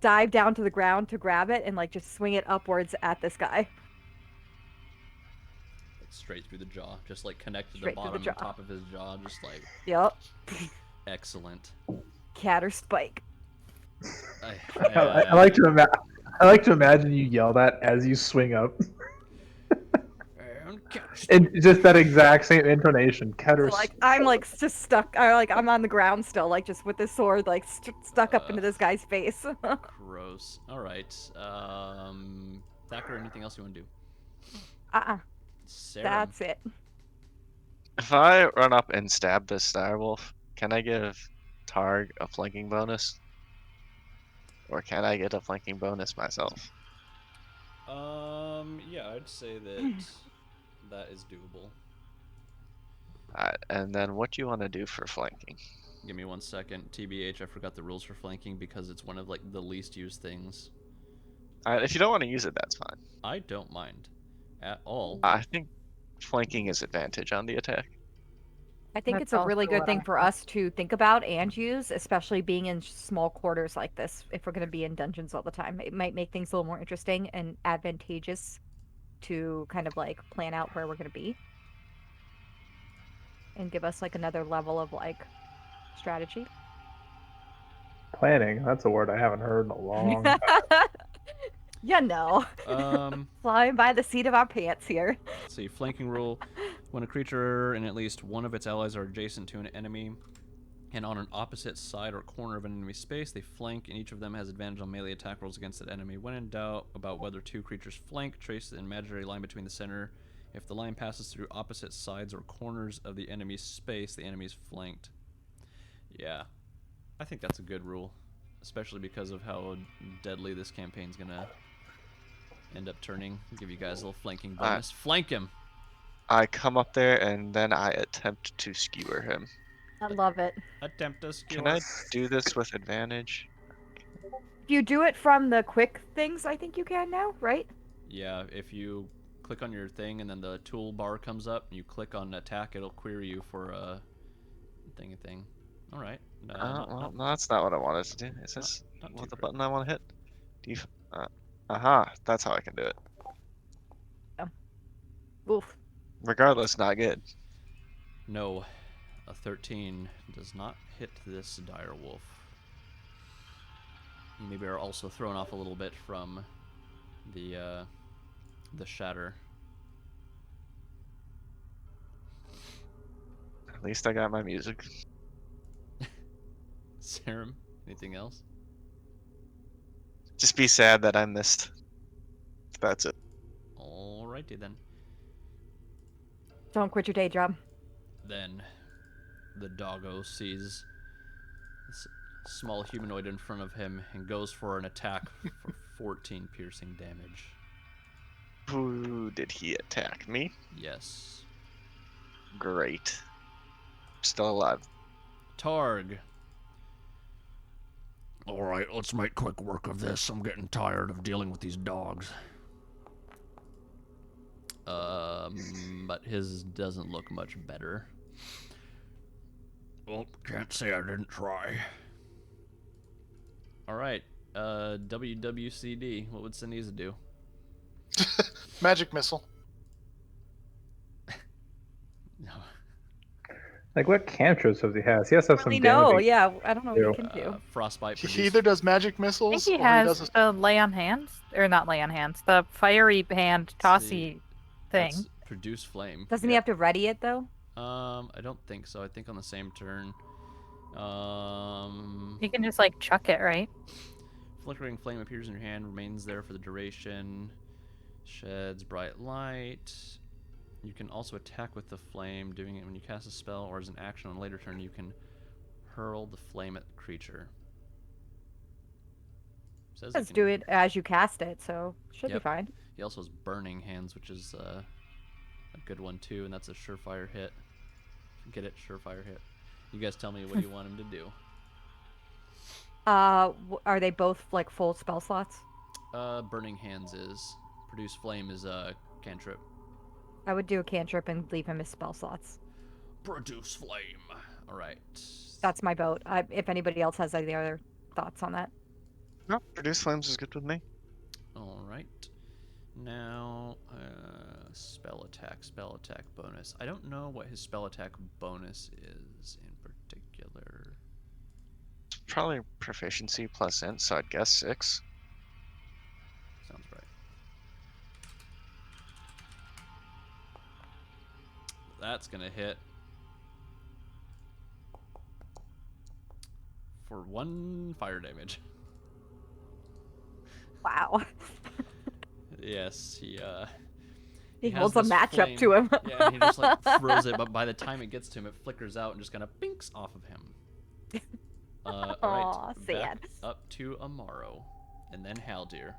dive down to the ground to grab it and just swing it upwards at this guy. Straight through the jaw, just connect to the Straight through the bottom jaw. and top of his jaw, just Yep. excellent. Cat or spike. I like to imagine you yell that as you swing up. And just that exact same intonation. Ketter. I'm just stuck. I'm on the ground still, just with this sword stuck up into this guy's face. Gross. All right. Thacker, anything else you want to do? Uh-uh. Serum. That's it. If I run up and stab this direwolf, can I give Targ a flanking bonus? Or can I get a flanking bonus myself? Yeah, I'd say that that is doable. Alright, and then what do you want to do for flanking? Give me 1 second. TBH, I forgot the rules for flanking because it's one of like the least used things. Alright, if you don't want to use it, that's fine. I don't mind at all. I think flanking is advantage on the attack. I think That's it's a really also good what thing I for thought. us to think about and use, especially being in small quarters like this. If we're going to be in dungeons all the time, it might make things a little more interesting and advantageous to kind of like plan out where we're going to be and give us like another level of like strategy. Planning. That's a word I haven't heard in a long time. You know, flying by the seat of our pants here. Let's see, flanking rule. When a creature and at least one of its allies are adjacent to an enemy and on an opposite side or corner of an enemy space, they flank, and each of them has advantage on melee attack rolls against that enemy. When in doubt about whether two creatures flank, trace the imaginary line between the center. If the line passes through opposite sides or corners of the enemy's space, the enemy is flanked. Yeah, I think that's a good rule, especially because of how deadly this campaign's gonna end up turning. Give you guys a little flanking bonus. Flank him! I come up there and then I attempt to skewer him. I love it. Attempt to skewer. Can I do this with advantage? If you do it from the quick things, I think you can now, right? Yeah, if you click on your thing and then the toolbar comes up and you click on attack, it'll query you for a thing. All right. Well, no, that's not what I wanted to do. Is this not what too the great. button I want to hit? Aha, that's how I can do it. Oof. Regardless, not good. No, a 13 does not hit this dire wolf. You maybe are also thrown off a little bit from the shatter. At least I got my music. Serum, anything else? Just be sad that I missed. That's it. Alrighty then. Don't quit your day job. Then the doggo sees this small humanoid in front of him and goes for an attack for 14 piercing damage. Who did he attack? Me? Yes. Great. Still alive. Targ. All right, let's make quick work of this. I'm getting tired of dealing with these dogs. But his doesn't look much better. Well, can't say I didn't try. All right. WWCD. What would Siniza do? Magic missile. No. Like, what cantrips does he have? He has to have some Really? damage. No, yeah, I don't know what do. you can do. Frostbite. He Produce, either does magic I think missiles he or he has does. the lay on hands, or not lay on hands, the fiery hand tossy thing. that's produce flame. Doesn't he have to ready it though? I don't think so. I think on the same turn. You can just like chuck it, right? Flickering flame appears in your hand, remains there for the duration, sheds bright light. You can also attack with the flame, doing it when you cast a spell, or as an action on a later turn, you can hurl the flame at the creature. Says Just do it as you cast it, so should be Yep. fine. He also has burning hands, which is a good one too, and that's a surefire hit. Get it? Surefire hit. You guys tell me what you want him to do. Are they both like full spell slots? Burning hands is. Produce flame is a cantrip. I would do a cantrip and leave him as spell slots. Produce flame. All right. That's my vote. If anybody else has any other thoughts on that. No, produce flames is good with me. All right. Now, spell attack bonus. I don't know what his spell attack bonus is in particular. Probably proficiency plus int, so I'd guess 6. Sounds right. That's gonna hit for 1 fire damage. Wow. Yes, He has holds a this match up flame. to him. Yeah, and he just like throws it, but by the time it gets to him, it flickers out and just kind of binks off of him. All Aw, right, back sad. up to Amaro, and then Haldir.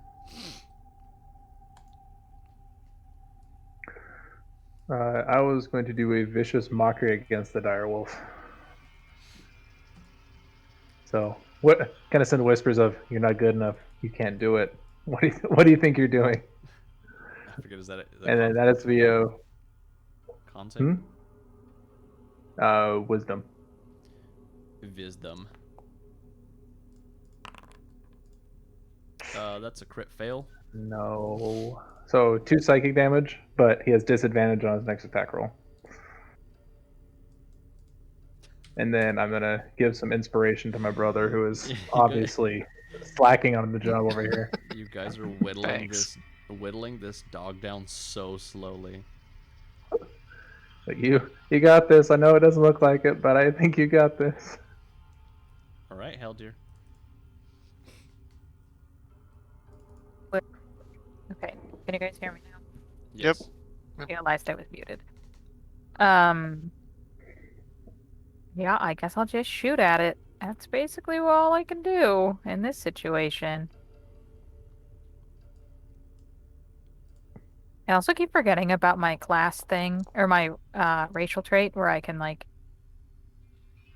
I was going to do a vicious mockery against the direwolf. So, what kind of send whispers of "You're not good enough, you can't do it." What do you think you're doing? I forget, is that And then that is via content? wisdom. Wisdom. That's a crit fail. No. So 2 psychic damage, but he has disadvantage on his next attack roll. And then I'm gonna give some inspiration to my brother, who is obviously slacking on the job over here. You guys are whittling Thanks. this dog down so slowly. But you got this. I know it doesn't look like it, but I think you got this. All right, Haldir. Okay, can you guys hear me now? Yes. Yep. I realized I was muted. Yeah, I guess I'll just shoot at it. That's basically all I can do in this situation. I also keep forgetting about my class thing, or my racial trait, where I can, like,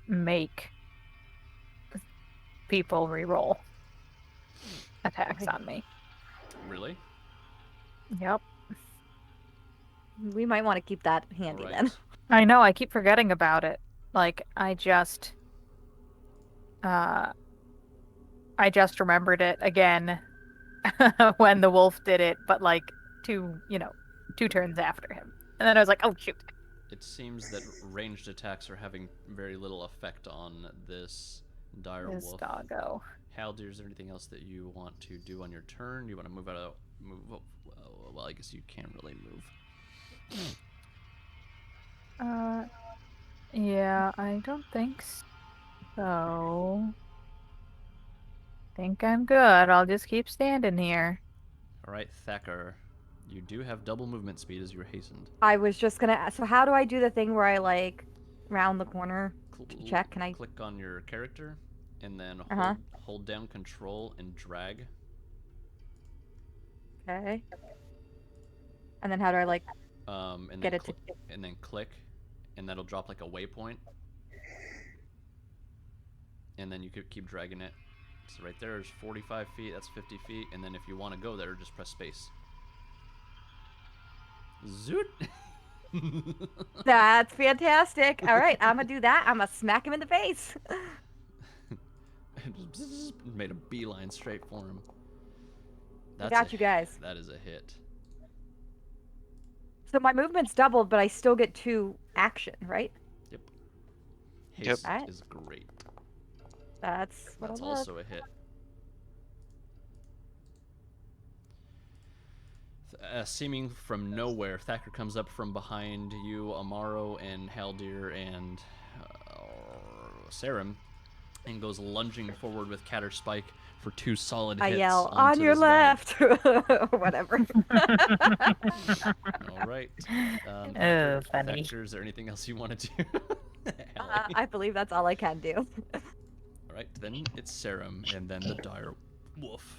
make people reroll attacks on me. Really? Yep. We might want to keep that handy Right. then. I know, I keep forgetting about it. Like, I just remembered it again when the wolf did it, but like 2 turns after him. And then I was like, oh shoot. It seems that ranged attacks are having very little effect on this dire This wolf. doggo. Haldir, is there anything else that you want to do on your turn? You want to move out of well, I guess you can't really move. Yeah, I don't think so. Think I'm good. I'll just keep standing here. All right, Thacker, you do have double movement speed as you're hastened. I was just gonna ask, so how do I do the thing where I like round the corner to check? Can I click on your character and then hold down control and drag? Okay. And then how do I like And get then it to and then click, and that'll drop like a waypoint. And then you could keep dragging it. So right there is 45 feet, that's 50 feet, and then if you want to go there, just press space. Zoot! That's fantastic. All right, I'm gonna do that. I'm gonna smack him in the face. Just made a beeline straight for him. I got you guys. That is a hit. So my movement's doubled, but I still get 2 action, right? Yep. Yep. Haste Alright. is great. That's what That's I love. also a hit. Seeming from nowhere, Thacker comes up from behind you, Amaro and Haldir and Sarim, and goes lunging forward with Catter Spike for 2 solid hits. I yell, onto on your this guy. left, or whatever. All right. Oh, funny. Thacker, is there anything else you want to do? I believe that's all I can do. All right, then it's Sarim, and then the dire wolf.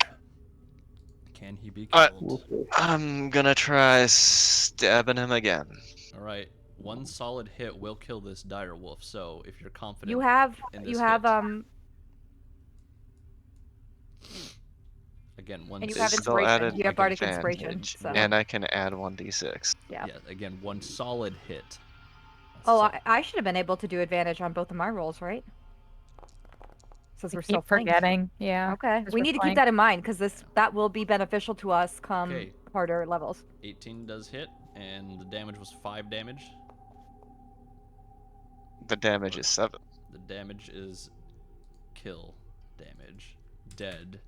Can he be Uh, killed? I'm gonna try stabbing him again. All right, 1 solid hit will kill this dire wolf. So if you're confident, You have in you this have hit, again, one. and you Is have still inspiration. added You have with bardic inspiration. advantage, So and I can add 1d6. yeah. Again, 1 solid hit. Oh, So- I should have been able to do advantage on both of my rolls, right? Since I we're still keep flanked. forgetting. Yeah. Okay, 'cause we we're need to keep flanked. that in mind because that will be beneficial to us come Okay. harder levels. 18 does hit, and the damage was 5 damage. The damage is 7. The damage is kill damage. Dead.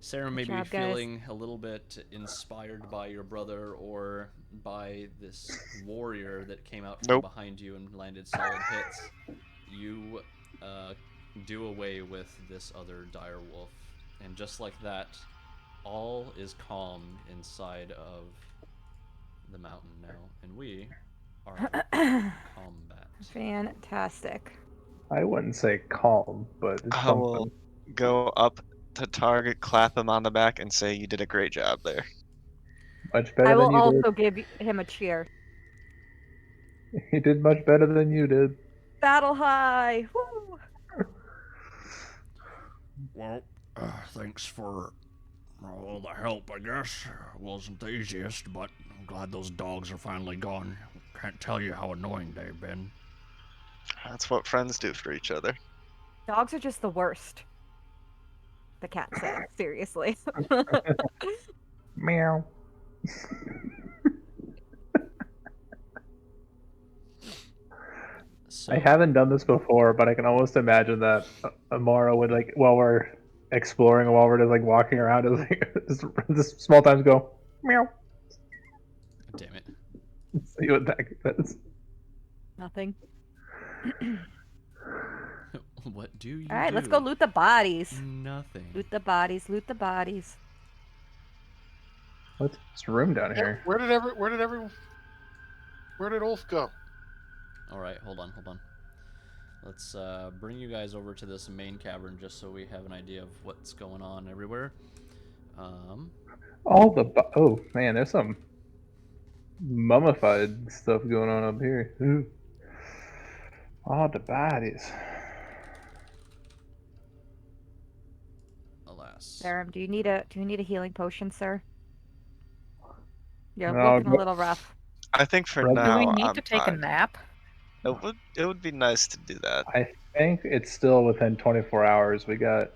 Sarah may Good be job, guys. feeling a little bit inspired by your brother or by this warrior that came out from Nope. behind you and landed solid hits. You do away with this other dire wolf. And just like that, all is calm inside of the mountain now, and we are open combat. Fantastic. I wouldn't say calm, but it's I will something. go up to target, clap him on the back, and say, "You did a great job there." Much I better will than you also give him a cheer. did. He did much better than you did. Battle high. Woo! Well, thanks for all the help, I guess. Wasn't the easiest, but I'm glad those dogs are finally gone. Can't tell you how annoying they've been. That's what friends do for each other. Dogs are just the worst. The cat said, seriously. Meow. So I haven't done this before, but I can almost imagine that Amara would like while we're exploring, while we're just like walking around, is like just small times go meow. damn it. See what that does. Nothing. What do you All right, do? let's go loot the bodies. Nothing. Loot the bodies. Loot the bodies. What's this room down Yeah, here? where did Ulf go? All right, hold on. Let's bring you guys over to this main cavern just so we have an idea of what's going on everywhere. All the oh man, there's some mummified stuff going on up here. Ooh. All the bodies. Alas. Sarum, do you need a healing potion, sir? You're No, looking a little rough. I think for Right. Do we now, need I'm to take a fine. nap? It would be nice to do that. I think it's still within 24 hours. We can't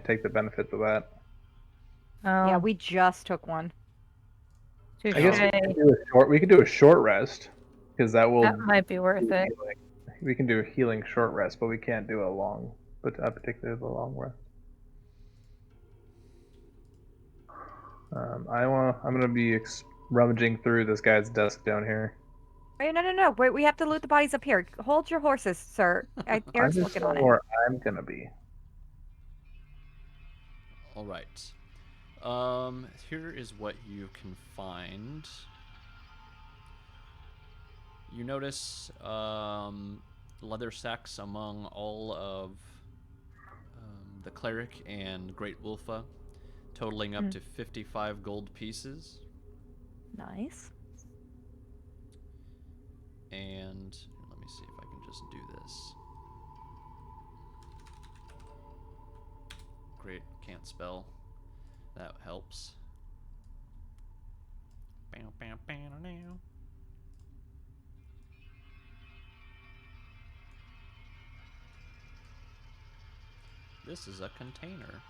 take the benefits of that. Oh, Yeah, we just took one. touche. I guess we could do a short rest because that will That might be worth it. we can do a healing short rest, but we can't do a long, but particularly the long rest. I'm gonna be rummaging through this guy's desk down here. Wait, no. Wait, we have to loot the bodies up here. Hold your horses, sir. I'm Eric's just looking on saying it. where I'm gonna be. All right. Here is what you can find. You notice leather sacks among all of the cleric and great wolfa, totaling up to 55 gold pieces. Nice. And let me see if I can just do this. Great, can't spell. That helps. Bam, bam, bam, now. This is a container.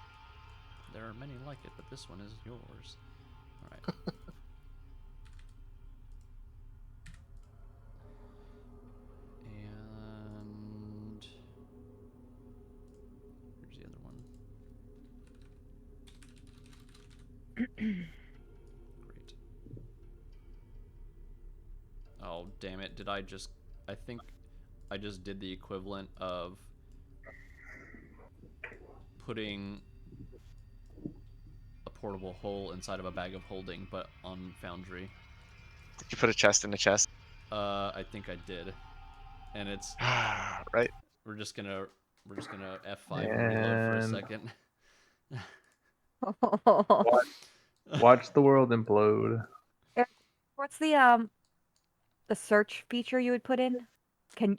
There are many like it, but this one is yours. All right. And here's the other one. Great. Oh, damn it. I think I just did the equivalent of putting a portable hole inside of a bag of holding, but on Foundry. Did you put a chest in the chest? I think I did. And it's Right. we're just gonna F5 and reload for a And- second. Watch the world implode. What's the search feature you would put in?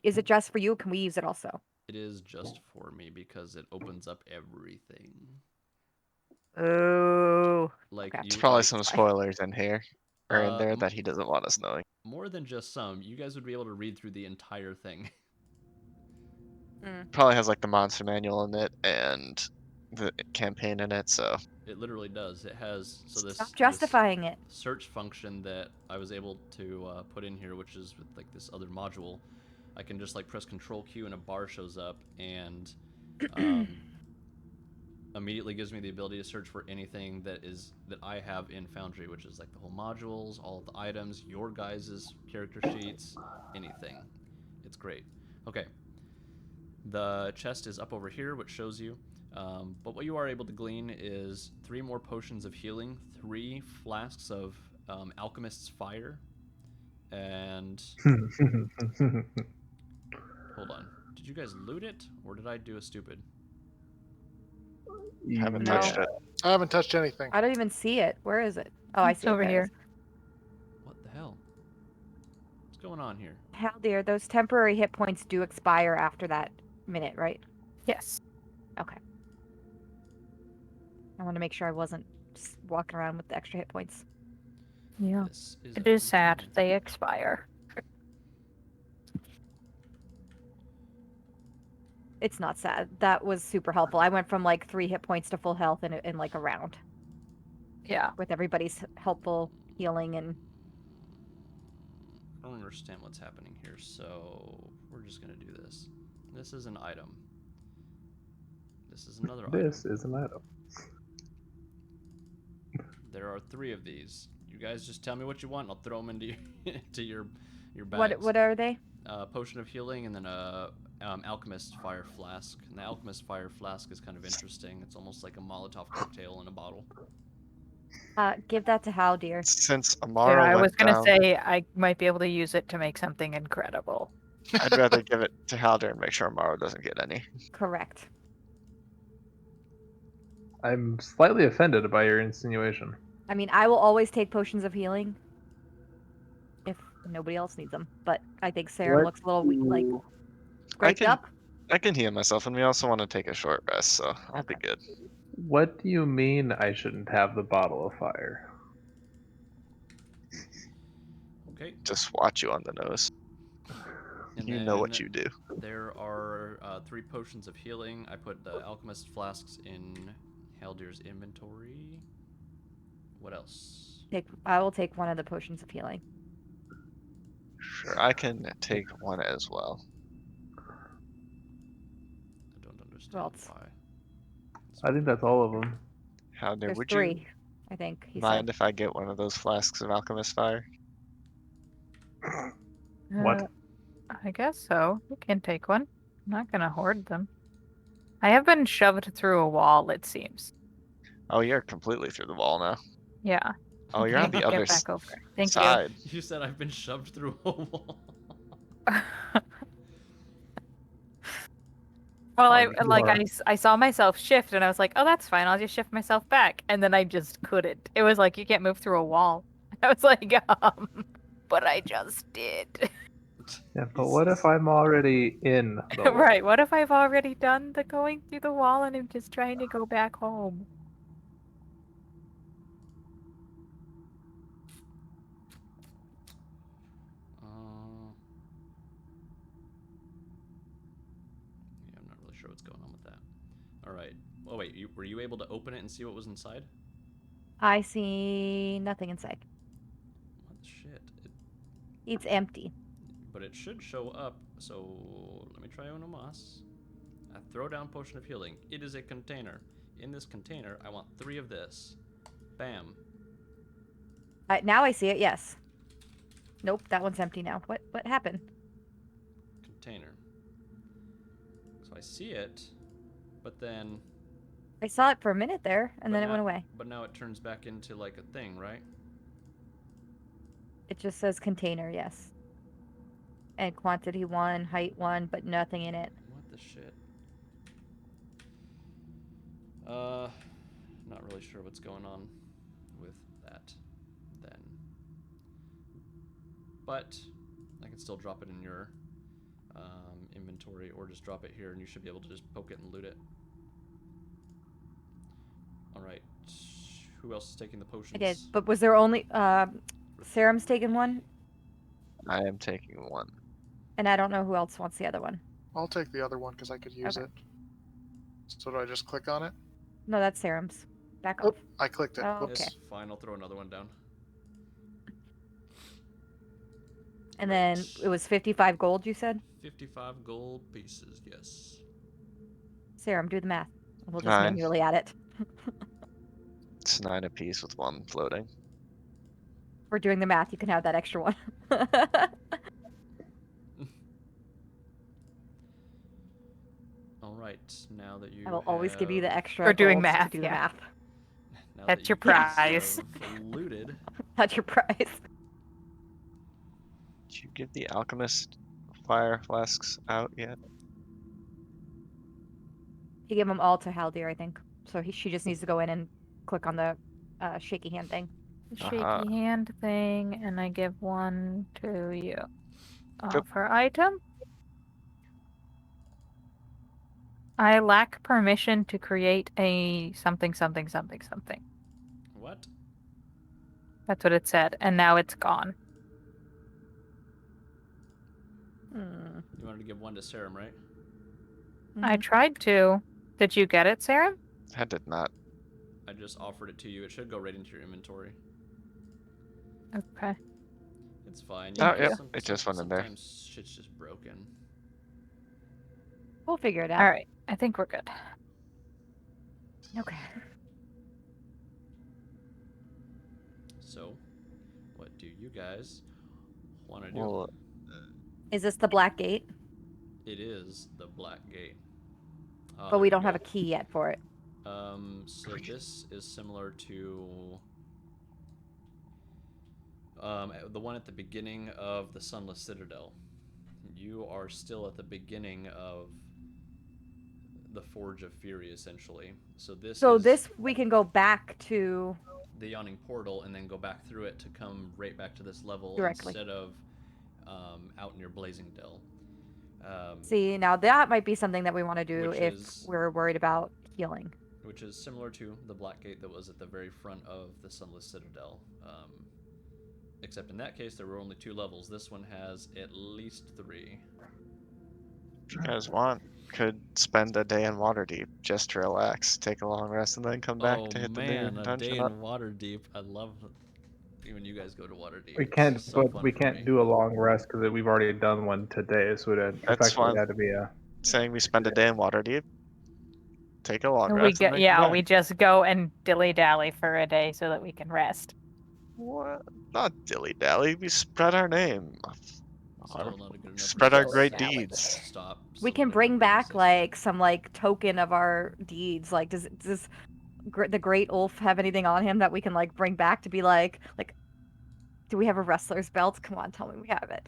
Is it just for you? Can we use it also? It is just for me because it opens up everything. Oh. Like Okay. There's you probably like, some spoilers in here or in there m- that he doesn't want us knowing. more than just some. You guys would be able to read through the entire thing. Probably has like the monster manual in it and the campaign in it, so It literally does. It has Stop justifying it. search function that I was able to put in here, which is with like this other module. I can just like press Control Q and a bar shows up and immediately gives me the ability to search for anything that I have in Foundry, which is like the whole modules, all of the items, your guys' character sheets, anything. It's great. Okay. The chest is up over here, which shows you. But what you are able to glean is 3 more potions of healing, 3 flasks of Alchemist's Fire, and hold on. Did you guys loot it, or did I do a stupid? Haven't No. touched it. I haven't touched anything. I don't even see it. Where is it? Oh, I It's see it. over There it here. is. What the hell? What's going on here? Haldir, those temporary hit points do expire after that minute, right? Yes. Okay. I want to make sure I wasn't just walking around with the extra hit points. Yeah. This is It a is sad. containment. They expire. It's not sad. That was super helpful. I went from like 3 hit points to full health in like a round Yeah. with everybody's helpful healing and I don't understand what's happening here, so we're just gonna do this. This is an item. This is another This item. is an item. There are 3 of these. You guys just tell me what you want, and I'll throw them into into your bags. what are they? Potion of healing, and then a alchemist fire flask. And the alchemist fire flask is kind of interesting. It's almost like a Molotov cocktail in a bottle. Give that to Haldir. Since Yeah, Amara I went was gonna down, say I might be able to use it to make something incredible. I'd rather give it to Halder and make sure Amara doesn't get any. Correct. I'm slightly offended by your insinuation. I mean, I will always take potions of healing if nobody else needs them. But I think Sarah What looks a little like do- scraped can- up. I can heal myself, and we also want to take a short rest, so I'll be good. What do you mean I shouldn't have the bottle of fire? Okay. Just watch you on the nose. And You know what then you do. There are 3 potions of healing. I put the alchemist flasks in Haldir's inventory. What else? I will take one of the potions of healing. Sure, I can take one as well. I don't understand else? why. I think that's all of them. Halder, There's would 3, you I think he mind said. if I get one of those flasks of alchemist fire? What? I guess so. You can take one. I'm not gonna hoard them. I have been shoved through a wall, it seems. Oh, you're completely through the wall now. Yeah. Oh, you're on the Get other back over. Thank side. You said I've been shoved through a wall. you. Well, You are. I saw myself shift and I was like, oh, that's fine. I'll just shift myself back. And then I just couldn't. It was like, you can't move through a wall. I was like, but I just did. Yeah, but what if I'm already in the wall? Right. What if I've already done the going through the wall and I'm just trying to go back home? Yeah, I'm not really sure what's going on with that. All right. Oh wait, were you able to open it and see what was inside? I see nothing inside. What the shit? It's empty. But it should show up. So let me try Onomas. I throw down potion of healing. It is a container. In this container, I want 3 of this. Bam. Now I see it. Yes. Nope, that one's empty now. What happened? Container. So I see it, but then. I saw it for a minute there, and but then it now- went away. But now it turns back into like a thing, right? It just says container, yes. And quantity 1, height 1, but nothing in it. What the shit? Not really sure what's going on with that then. But I can still drop it in your inventory or just drop it here and you should be able to just poke it and loot it. Alright. Who else is taking the potions? I did. But was there only Serum's taken one? I am taking one. And I don't know who else wants the other one. I'll take the other one because I could use Okay. it. So do I just click on it? No, that's Serum's. Back Oh, off. I clicked it. Oh, Whoops. okay. It's fine, I'll throw another one down. And then it was 55 gold, you said? 55 gold pieces, yes. Serum, do the math. We'll just 9. manually add it. It's 9 apiece with 1 floating. We're doing the math. You can have that extra one. Alright, now that you I will always give you the have- extra. For doing golds to math, do the yeah. math. now That's that your you guys prize. have looted That's your prize. Did you give the alchemist fire flasks out yet? You give them all to Haldir, I think. So she just needs to go in and click on the shaky hand thing. Uh-huh. Shaky hand thing, and I give one to you. Yep. Offer item. I lack permission to create a something. What? That's what it said, and now it's gone. Hmm. You wanted to give one to Serum, right? I tried to. Did you get it, Sarah? I did not. I just offered it to you. It should go right into your inventory. Okay. It's fine. Oh, Thank yep. you. It just went in there. Sometimes shit's just broken. We'll figure it out. All right. I think we're good. Okay. So, what do you guys want to do? Well, Is this the Black Gate? It is the Black Gate. But we don't have a key yet for it. So this is similar to the one at the beginning of the Sunless Citadel. You are still at the beginning of the Forge of Fury, essentially. So this we can go back to the Yawning Portal and then go back through it to come right back to this level directly. instead of out near Blazing Dell. See, now that might be something that we want to do Which if is- we're worried about healing. Which is similar to the Black Gate that was at the very front of the Sunless Citadel. Except in that case, there were only 2 levels. This one has at least 3. if you guys want, could spend a day in Waterdeep just to relax, take a long rest, and then come back to hit the new A day dungeon in up. Waterdeep. I love when you guys go to Waterdeep. We It's can't, so but fun we for can't me. do a long rest because we've already done one today, so it That's effectively fine. had to be a. Saying we spend a day in Waterdeep, take a long We rest, and then yeah, come back. we just go and dilly dally for a day so that we can rest. What? Not dilly dally. We spread our name. Still not a good enough Spread our reason great to deeds. Stop. We so can that bring everyone back says like some like token of our deeds. Like, does the Great Ulf have anything on him that we can like bring back to be like, do we have a wrestler's belt? Come on, tell me we have it.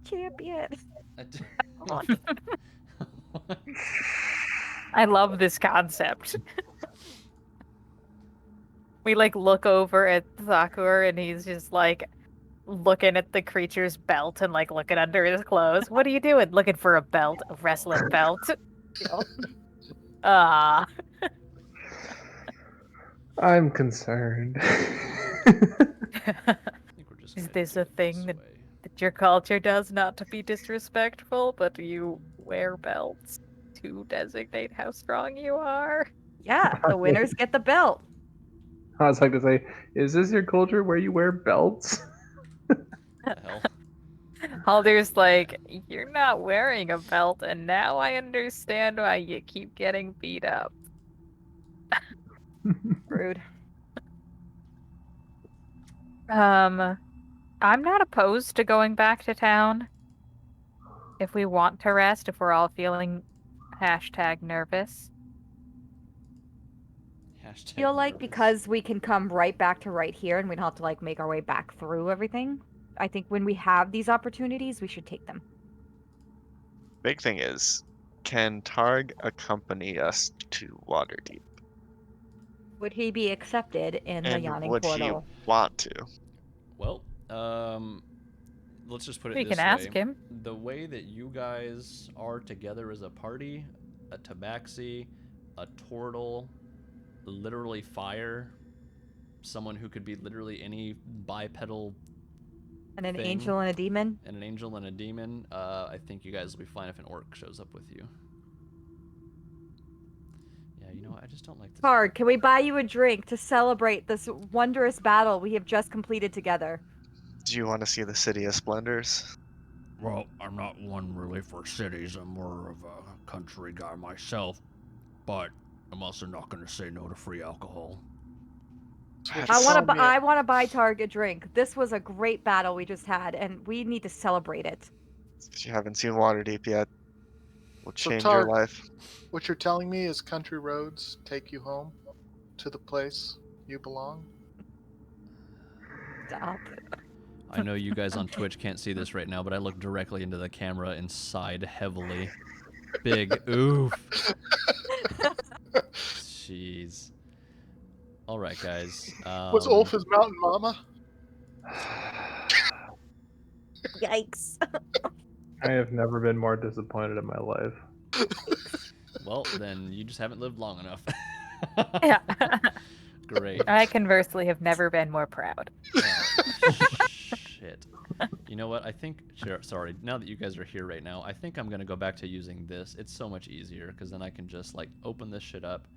Champion. that. I love this concept. We like look over at Thakur and he's just like looking at the creature's belt and like looking under his clothes. What are you doing? Looking for a belt, a wrestling belt. Ah. I'm concerned. I think we're just Is gonna this do a it thing this that way. your culture does, not to be disrespectful, but you wear belts to designate how strong you are? Yeah, the winners get the belt. I was like to say, is this your culture where you wear belts? The hell? Haldir's like, you're not wearing a belt, and now I understand why you keep getting beat up. Rude. I'm not opposed to going back to town. If we want to rest, if we're all feeling #nervous. Hashtag Feel like nervous. because we can come right back to right here and we don't have to like make our way back through everything. I think when we have these opportunities, we should take them. Big thing is, can Targ accompany us to Waterdeep? Would he be accepted in the And Yawning would Portal? he want to? Well, let's just put it We this can ask way. him. The way that you guys are together as a party, a tabaxi, a turtle, literally fire, someone who could be literally any bipedal And an thing, angel and a demon? and an angel and a demon, I think you guys will be fine if an orc shows up with you. Yeah, you know what? I just don't like this. Card, can we buy you a drink to celebrate this wondrous battle we have just completed together? Do you want to see the City of Splendors? Well, I'm not one really for cities. I'm more of a country guy myself. But I'm also not going to say no to free alcohol. I want to buy Targ a drink. This was a great battle we just had, and we need to celebrate it. If you haven't seen Waterdeep yet, will So change your Targ, life. what you're telling me is country roads take you home to the place you belong? Stop. I know you guys on Twitch can't see this right now, but I look directly into the camera and sighed heavily. Big oof. Jeez. All right, guys. Was Ulf his mountain mama? Yikes. I have never been more disappointed in my life. Well, then you just haven't lived long enough. Yeah. Great. I conversely have never been more proud. Shit. You know what? I think. Sorry. Now that you guys are here right now, I think I'm gonna go back to using this. It's so much easier because then I can just like open this shit up,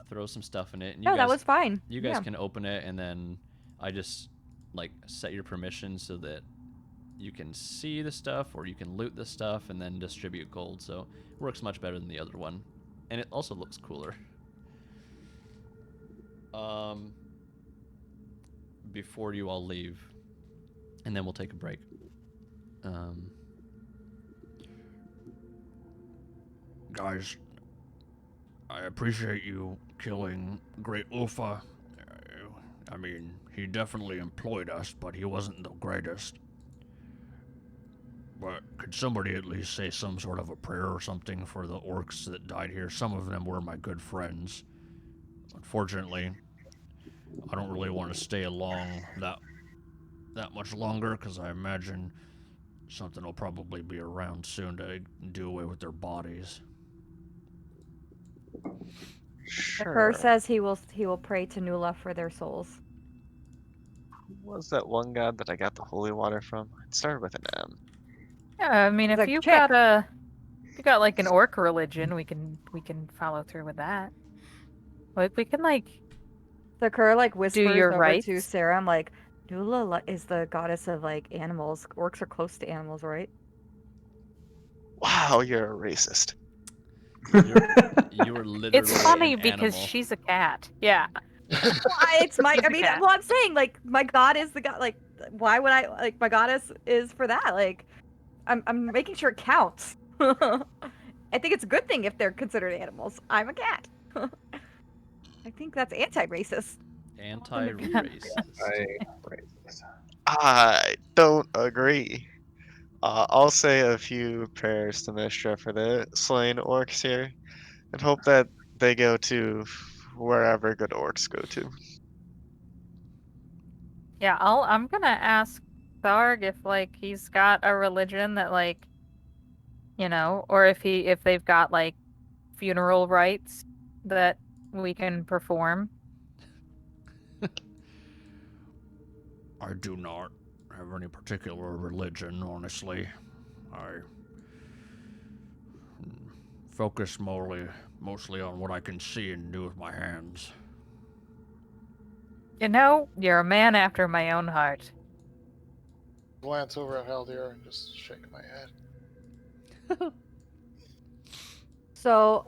throw some stuff in it, and you No, guys, that was fine. you guys Yeah. can open it, and then I just like set your permissions so that you can see the stuff or you can loot the stuff and then distribute gold. So it works much better than the other one, and it also looks cooler. Before you all leave, and then we'll take a break. Guys, I appreciate you killing Great Ufa. I mean, he definitely employed us, but he wasn't the greatest. But could somebody at least say some sort of a prayer or something for the orcs that died here? Some of them were my good friends. Unfortunately, I don't really want to stay along that much longer because I imagine something will probably be around soon to do away with their bodies. The Kerr Sure. says he will pray to Nula for their souls. What was that one god that I got the holy water from? It started with an M. Yeah, I mean, if The you've chick. got if you got like an orc religion, we can follow through with that. Like we can like The Kerr like whispers your over rites. to Sarah. I'm like, Nula is the goddess of like animals. Orcs are close to animals, right? Wow, you're a racist. You were literally It's funny an because animal. she's a cat. Yeah. Well, it's my. I mean, Yeah. well, I'm saying like my god is the god. Like, why would I like my goddess is for that? Like, I'm making sure it counts. I think it's a good thing if they're considered animals. I'm a cat. I think that's anti-racist. Anti-racist. I don't agree. I'll say a few prayers to Mistra for the slain orcs here, and hope that they go to wherever good orcs go to. Yeah, I'm gonna ask Tharg if like he's got a religion that like or if they've got like funeral rites that we can perform. I do not have any particular religion, honestly. I focus mostly on what I can see and do with my hands. You're a man after my own heart. Glance over at Haldir and just shake my head. So,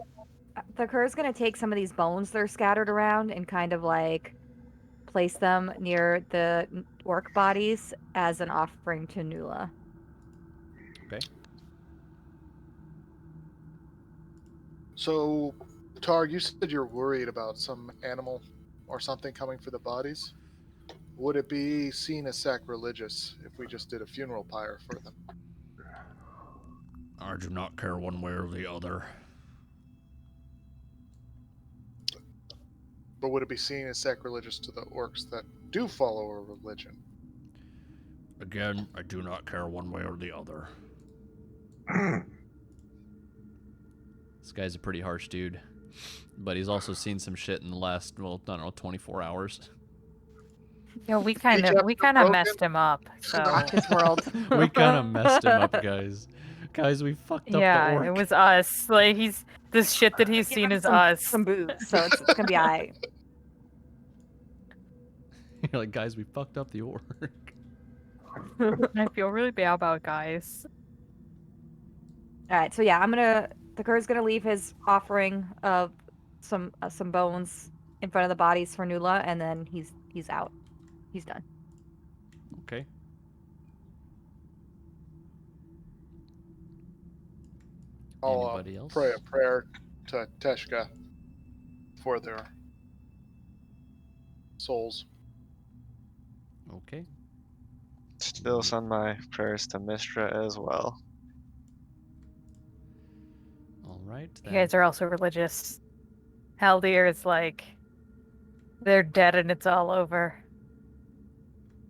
the Kerr's gonna take some of these bones that are scattered around and kind of like place them near the orc bodies as an offering to Nula. Okay. So, Targ, you said you're worried about some animal or something coming for the bodies. Would it be seen as sacrilegious if we just did a funeral pyre for them? I do not care one way or the other. But would it be seen as sacrilegious to the orcs that do follow a religion? Again, I do not care one way or the other. This guy's a pretty harsh dude, but he's also seen some shit in the last, well, I don't know, 24 hours. We kind of broken. messed him up. So Rocked his world. We kind of messed him up, guys. Guys, we fucked up the yeah, orc. it was us. Like this shit that he's seen is us. Some booze, so it's gonna be alright. You're like, guys, we fucked up the orc. I feel really bad about guys. All right, so yeah, the Kerr's gonna leave his offering of some bones in front of the bodies for Nula, and then he's out. He's done. Okay. I'll Anybody else? pray a prayer to Teshka for their souls. Okay. Still send my prayers to Mistra as well. All right. You Then. guys are also religious. Haldir is like, they're dead and it's all over.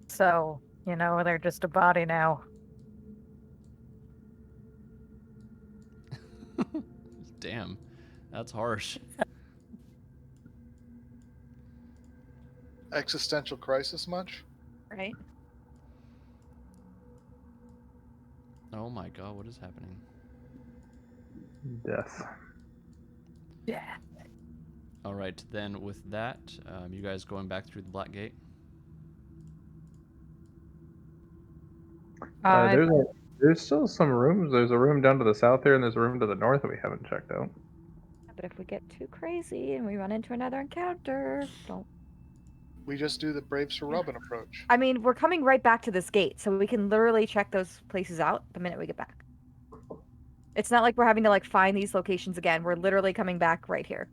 So, they're just a body now. Damn, that's harsh. Existential crisis much? Right? Oh my god, what is happening? Death. Yeah. All right, then with that, you guys going back through the Black Gate? There's still some rooms. There's a room down to the south here, and there's a room to the north that we haven't checked out. But if we get too crazy and we run into another encounter, don't. We just do the Braves for Robin approach. I mean, we're coming right back to this gate, so we can literally check those places out the minute we get back. It's not like we're having to like find these locations again. We're literally coming back right here.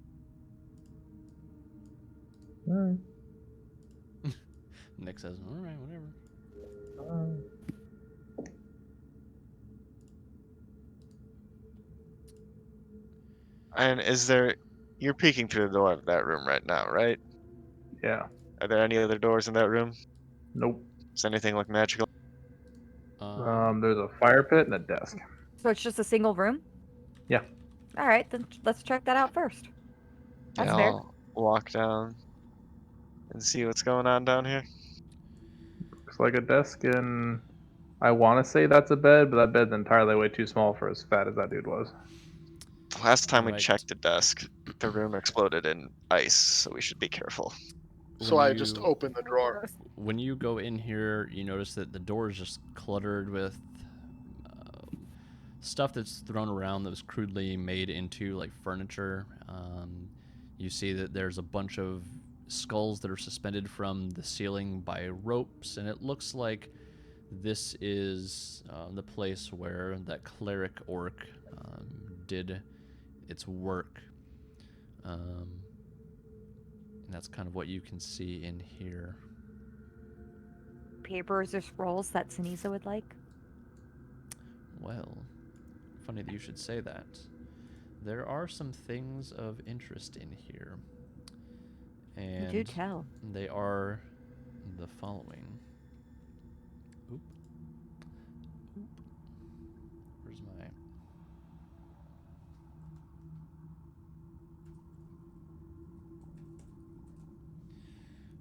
Alright. Nick says, all right, whatever. And you're peeking through the door of that room right now, right? Yeah. Are there any other doors in that room? Nope. Does anything look magical? There's a fire pit and a desk. So it's just a single room? Yeah. All right, then let's check that out first. That's Yeah, fair. I'll walk down and see what's going on down here. Looks like a desk, and I want to say that's a bed, but that bed's entirely way too small for as fat as that dude was. The last time we Alright. checked the desk, the room exploded in ice, so we should be careful. So When I just you- open the drawer. When you go in here, you notice that the door is just cluttered with stuff that's thrown around that was crudely made into like furniture. You see that there's a bunch of skulls that are suspended from the ceiling by ropes, and it looks like this is the place where that cleric orc did its work. And that's kind of what you can see in here. Papers or scrolls that Sinisa would like? Well, funny that you should say that. There are some things of interest in here. And You do tell. they are the following. Oop. Oop. Where's my...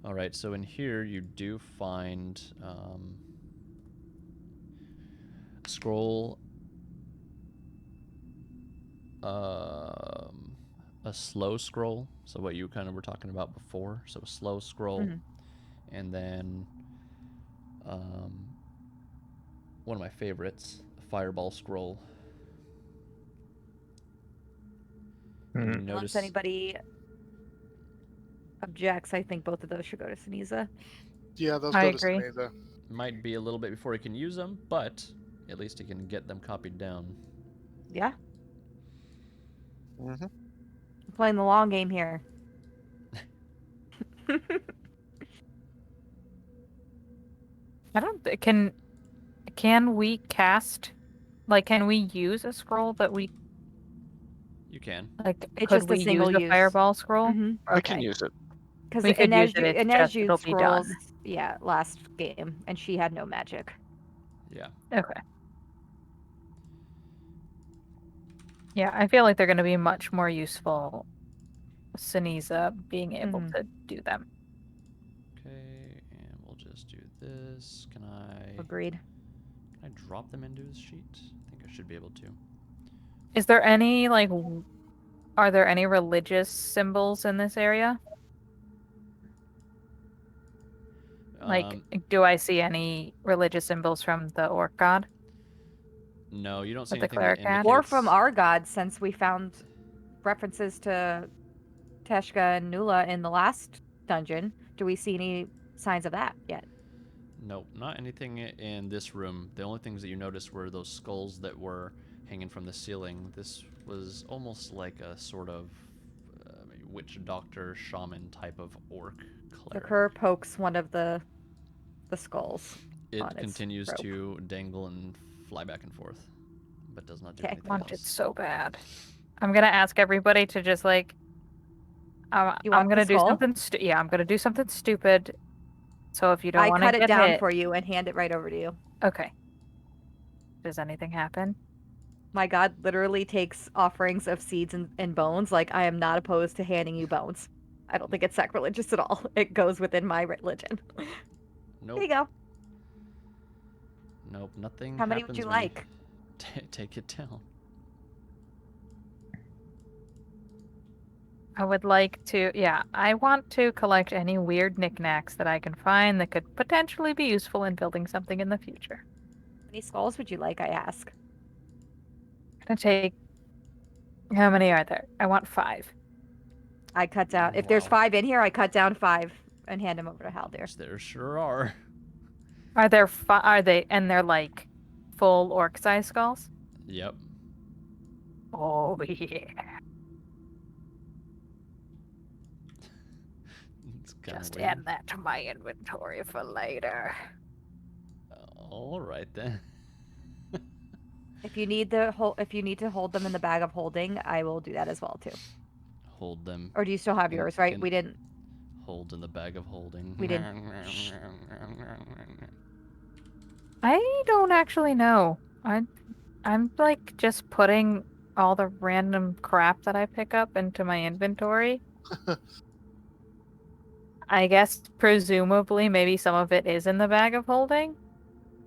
Alright, so in here you do find a scroll, a slow scroll, so what you kind of were talking about before, so a slow scroll, and then one of my favorites, a fireball scroll. And you Mhm. notice Unless anybody objects, I think both of those should go to Sinisa. Yeah, those I go to agree. Sinisa. might be a little bit before he can use them, but at least he can get them copied down. Yeah, Mm-hmm. I'm playing the long game here. I don't can we cast, like, can we use a scroll that we You can. like? It's Could just a we single use a use. fireball scroll? I can Okay. use it. Because We could use Inez, it, it's Inez just used it'll be done. scrolls, yeah, last game, and she had no magic. Yeah. Okay. Yeah, I feel like they're going to be much more useful. Sinisa being able Mhm. to do them. Okay, and we'll just do this. Can I Agreed. drop them into his sheet? I think I should be able to. Is there any are there any religious symbols in this area? Like, do I see any religious symbols from the orc god? No, you don't see With the anything that cleric hat? indicates... Or from our gods, since we found references to Teshka and Nula in the last dungeon. Do we see any signs of that yet? Nope, not anything in this room. The only things that you noticed were those skulls that were hanging from the ceiling. This was almost like a sort of witch doctor, shaman type of orc The cleric. Kerr pokes one of the the skulls. It on its continues rope. to dangle and fly back and forth, but does not do Okay. anything Want it else. so bad. I'm gonna ask everybody to just like. You I'm want the gonna do skull? something. Yeah, I'm gonna do something stupid. So if you don't I want to cut it get down hit, for you and hand it right over to you. okay. Does anything happen? My god literally takes offerings of seeds and bones. Like, I am not opposed to handing you bones. I don't think it's sacrilegious at all. It goes within my religion. Nope. Here you go. Nope. Nothing How many would happens you when like? you take it down. I would like to, yeah, I want to collect any weird knickknacks that I can find that could potentially be useful in building something in the future. How many skulls would you like, I ask? I'm gonna take, how many are there? I want 5. I cut down. If there's Wow. 5 in here, I cut down 5 and hand them over to Haldir. Which there sure are. Are there are they, and they're like full orc size skulls? Yep. Oh, yeah. It's kind of Just weird. add that to my inventory for later. All right then. If you need if you need to hold them in the bag of holding, I will do that as well too. Hold them. Or do you still have in- yours, right? in- We didn't. Hold in the bag of holding. We didn't. I don't actually know. I'm like just putting all the random crap that I pick up into my inventory. I guess presumably maybe some of it is in the bag of holding,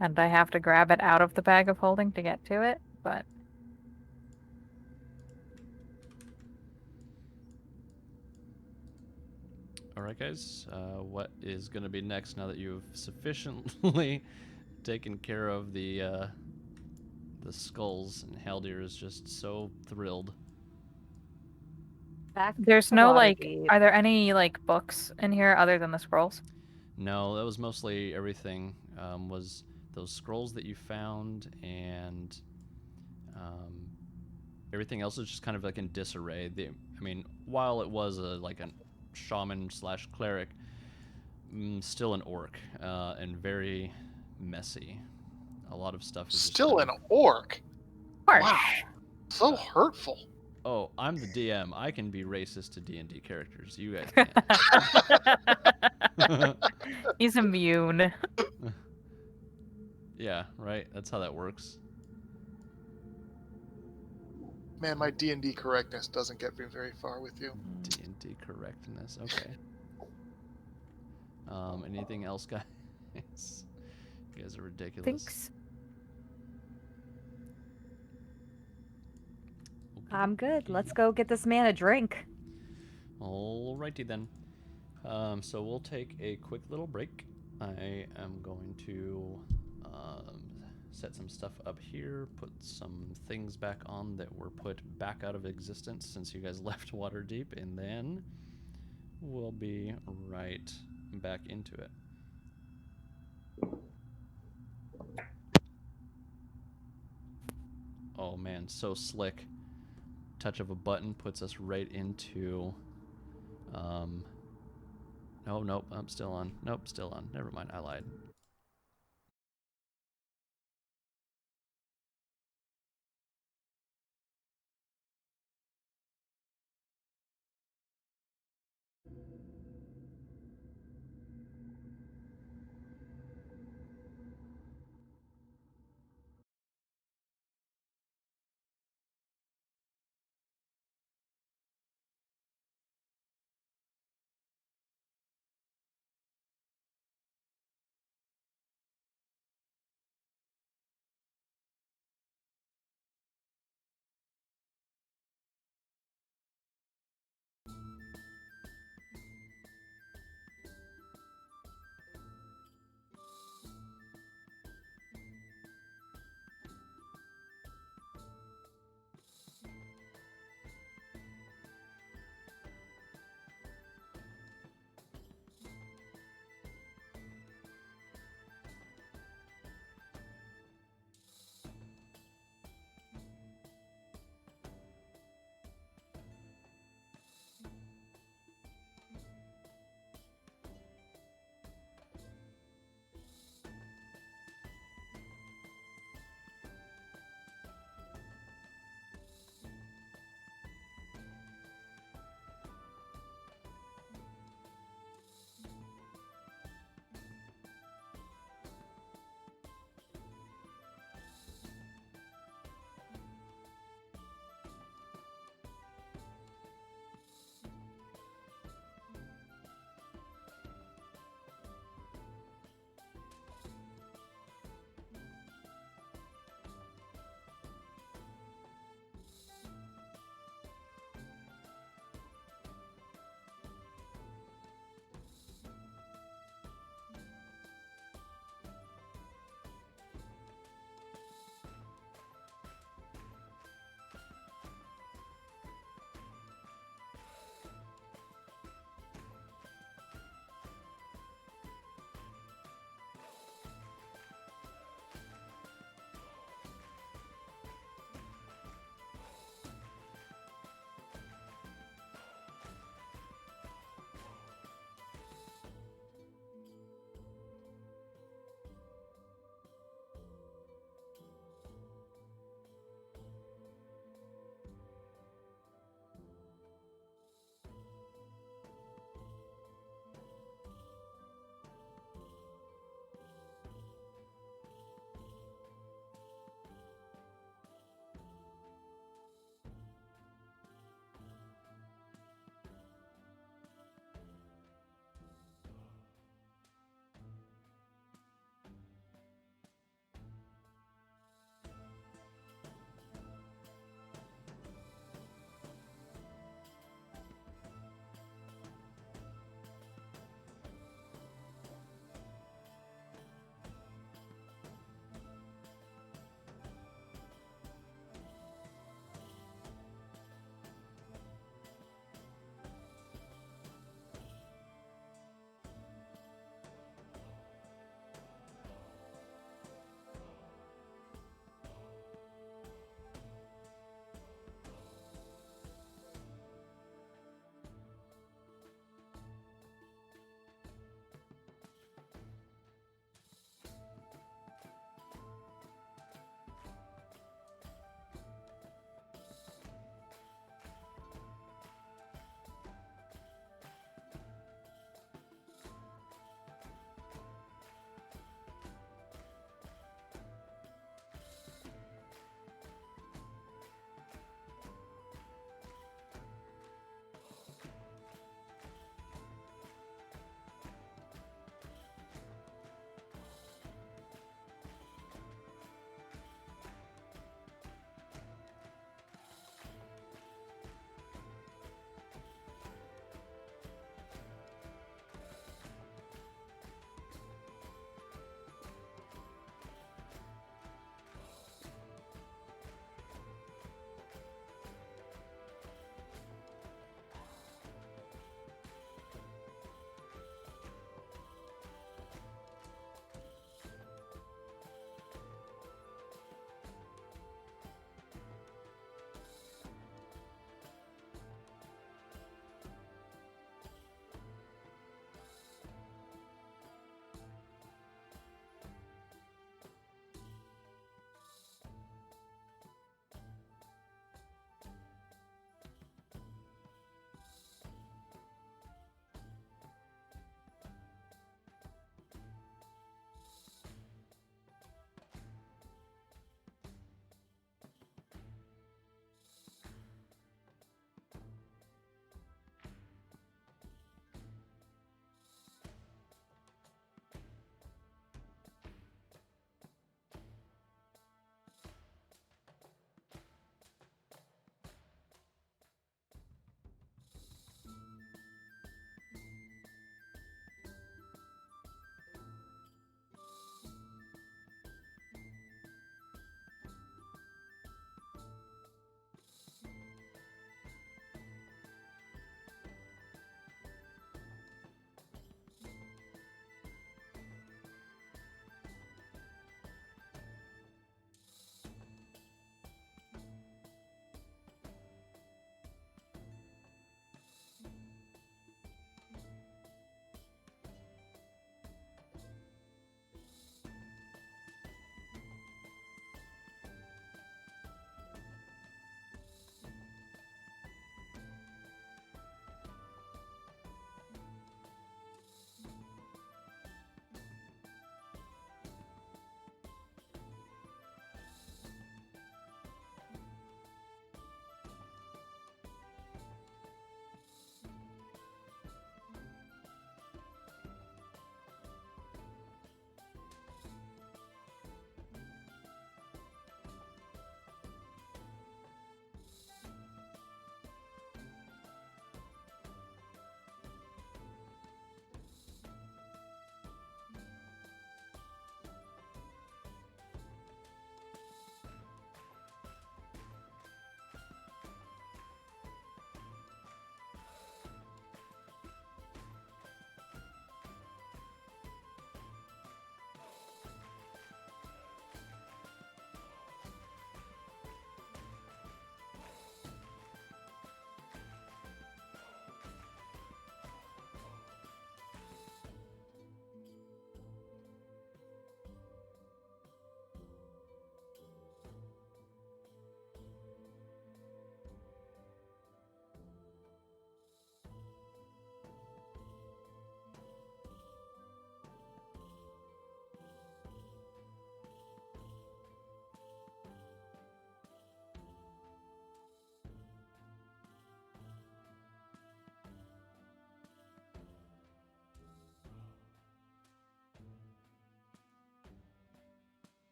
and I have to grab it out of the bag of holding to get to it, but All right, guys. What is going to be next now that you've sufficiently taken care of the skulls, and Haldir is just so thrilled. Back there's to no like, Waterdeep. are there any like books in here other than the scrolls? No, that was mostly everything. Was those scrolls that you found, and everything else is just kind of like in disarray. I mean, while it was like a shaman slash cleric, still an orc, and very messy. A lot of stuff is just Still kind an orc. Harsh. Wow. So hurtful. Oh, I'm the DM. I can be racist to D&D characters. You guys can't. He's immune. Yeah, right. That's how that works. Man, my D&D correctness doesn't get me very far with you. D&D correctness. Okay. Anything else, guys? You guys are ridiculous. Thanks. I'm good. Let's go get this man a drink. Alrighty then. So we'll take a quick little break. I am going to set some stuff up here, put some things back on that were put back out of existence since you guys left Waterdeep, and then we'll be right back into it. Oh man, so slick. Touch of a button puts us right into oh nope, I'm still on. Nope, still on. Never mind, I lied.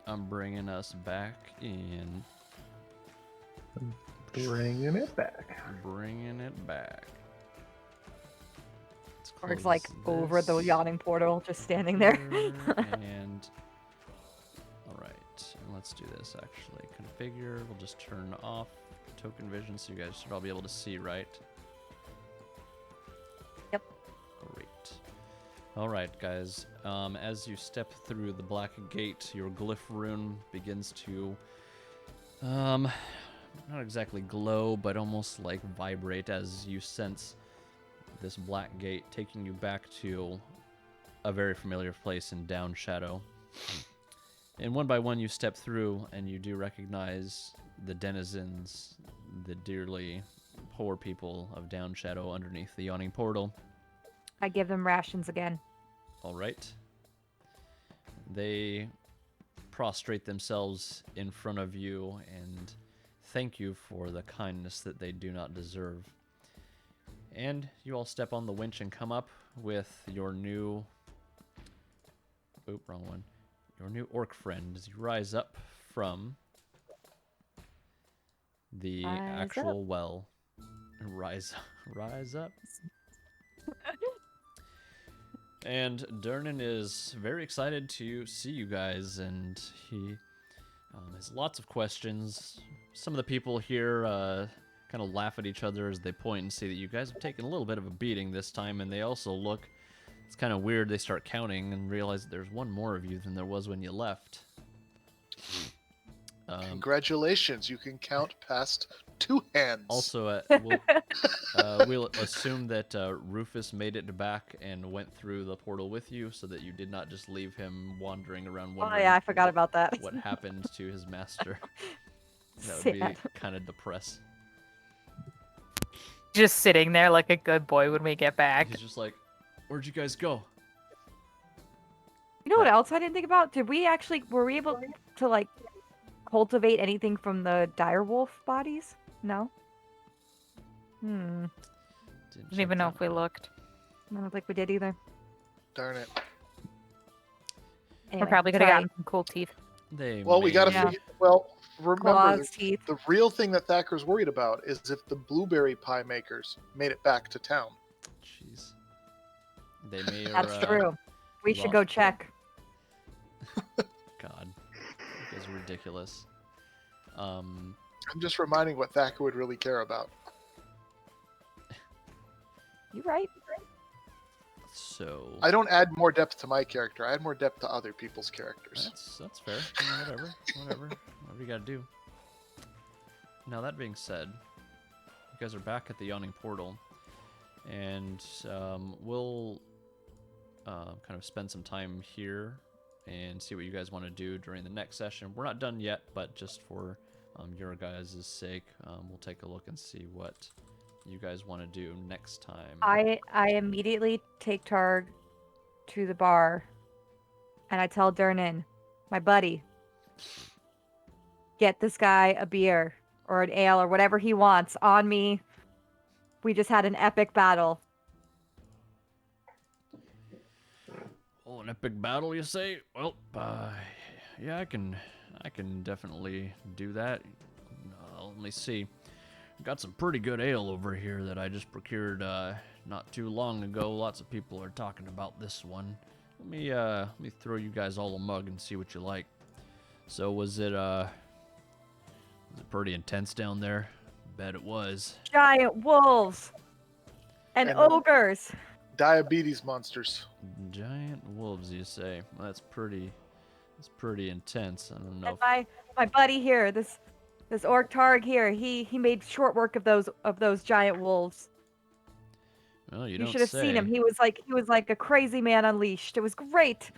I'm bringing us back in. Bringing it back. Bringing it back. Let's Orc's close like over the this yawning portal, just standing there. here, and all right, and let's do this actually. Configure. We'll just turn off token vision, so you guys should all be able to see, right? Yep. Great. All right, guys. As you step through the black gate, your glyph rune begins to, not exactly glow, but almost like vibrate as you sense this black gate taking you back to a very familiar place in Down Shadow. And one by one you step through, and you do recognize the denizens, the dearly poor people of Down Shadow underneath the Yawning Portal. I give them rations again. All right. They prostrate themselves in front of you and thank you for the kindness that they do not deserve. And you all step on the winch and come up with your new... Oop, wrong one. Your new orc friend as you rise up from the Rise actual well. Rise up. And Durnan is very excited to see you guys, and he has lots of questions. Some of the people here kind of laugh at each other as they point and see that you guys have taken a little bit of a beating this time, and they also look, it's kind of weird, they start counting and realize that there's one more of you than there was when you left. Congratulations, you can count past 2 hands. Also, we'll assume that Rufus made it back and went through the portal with you, so that you did not just leave him wandering around Oh wondering yeah, I forgot about that. what happened to his master. That would be Sad. kind of depressing. Just sitting there like a good boy when we get back. He's just like, where'd you guys go? You know what else I didn't think about? Were we able to like cultivate anything from the direwolf bodies? No. Didn't Didn't even know check if we that. looked. I don't think we did either. Darn it. We Anyway, probably could have sorry. gotten some cool teeth. They Well, we got to Yeah. figure. Well, remember, Claws, teeth. the real thing that Thacker's worried about is if the blueberry pie makers made it back to town. Jeez. They may That's true. We should lost- go check. God. You guys are ridiculous. I'm just reminding what Thacker would really care about. You right? So I don't add more depth to my character. I add more depth to other people's characters. that's fair. I mean, whatever you gotta do. Now that being said, you guys are back at the Yawning Portal, and we'll kind of spend some time here and see what you guys want to do during the next session. We're not done yet, but just for your guys' sake, we'll take a look and see what you guys want to do next time. I immediately take Targ to the bar, and I tell Durnan, my buddy, get this guy a beer or an ale or whatever he wants on me. We just had an epic battle. Oh, an epic battle, you say? Well, yeah, I can definitely do that. Let me see. Got some pretty good ale over here that I just procured not too long ago. Lots of people are talking about this one. Let me throw you guys all a mug and see what you like. So was it pretty intense down there? Bet it was. Giant wolves and And- ogres. Diabetes monsters. Giant wolves, you say? Well, that's pretty intense. I don't know. And my buddy here, this orc Targ here, he made short work of those giant wolves. Well, you You don't should have say. seen him. He was like a crazy man unleashed. It was great.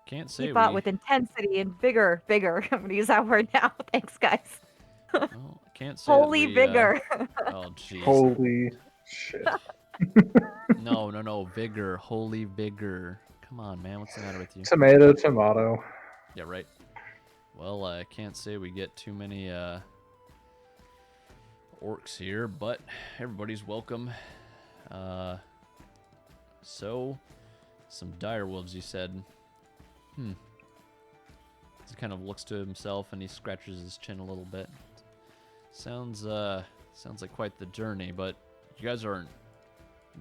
Can't say He fought we- with intensity and vigor. I'm gonna use that word now. Thanks, guys. Well, I can't say that Holy we, vigor. Oh, jeez. Holy shit. No, vigor, holy vigor. Come on, man, what's the matter with you? Tomato, tomato. Yeah, right. Well, I can't say we get too many orcs here, but everybody's welcome. So, some dire wolves, you said. He kind of looks to himself and he scratches his chin a little bit. Sounds like quite the journey, but you guys aren't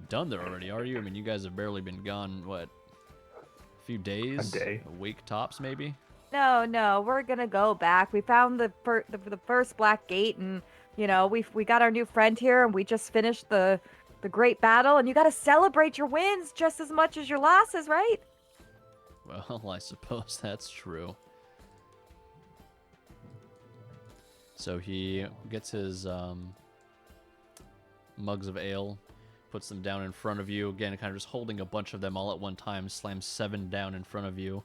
done there already, are you? I mean, you guys have barely been gone, what, a few days? A day. A week tops, maybe? No, we're gonna go back. We found the first black gate, and you know we got our new friend here, and we just finished the great battle. And you got to celebrate your wins just as much as your losses, right? Well, I suppose that's true. So he gets his mugs of ale, puts them down in front of you. Again, kind of just holding a bunch of them all at one time, slams 7 down in front of you.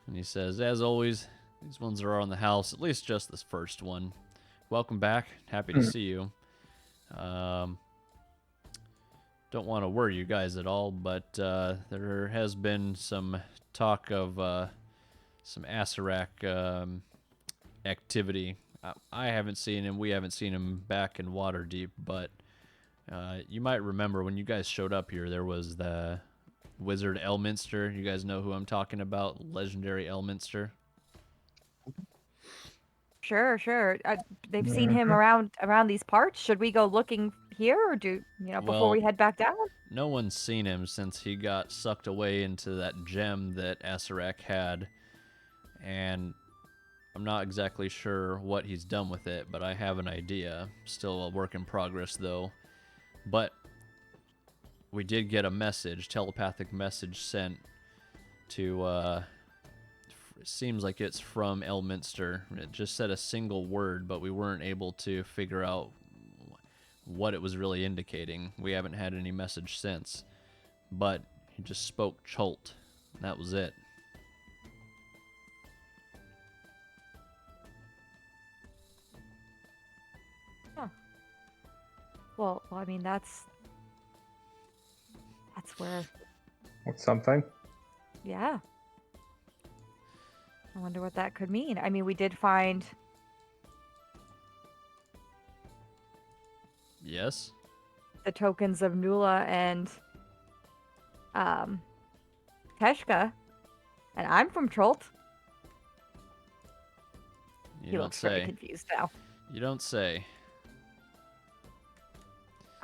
And he says, as always, these ones are on the house, at least just this first one. Welcome back. Happy to see you. Don't want to worry you guys at all, but there has been some talk of some Acerak activity. I haven't seen him. We haven't seen him back in Waterdeep, but you might remember when you guys showed up here, there was the Wizard Elminster. You guys know who I'm talking about? Legendary Elminster. Sure. They've seen him around these parts. Should we go looking here, or before Well, we head back down? No one's seen him since he got sucked away into that gem that Acerak had, and I'm not exactly sure what he's done with it, but I have an idea. Still a work in progress, though. But we did get a message, telepathic message sent to, it seems like it's from Elminster. It just said a single word, but we weren't able to figure out what it was really indicating. We haven't had any message since. But he just spoke Cholt. That was it. Well, I mean that's where, What's something? yeah. I wonder what that could mean. I mean, we did find. Yes? The tokens of Nula and Teshka, and I'm from Trolt. You He don't looks very say. confused now. You don't say.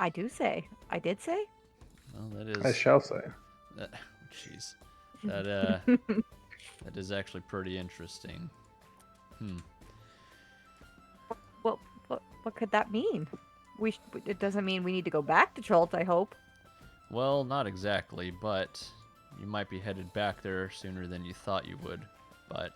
I do say. I did say. Well, that is. I shall say. Jeez. That that is actually pretty interesting. What could that mean? It doesn't mean we need to go back to Trolt, I hope. Well, not exactly, but you might be headed back there sooner than you thought you would. But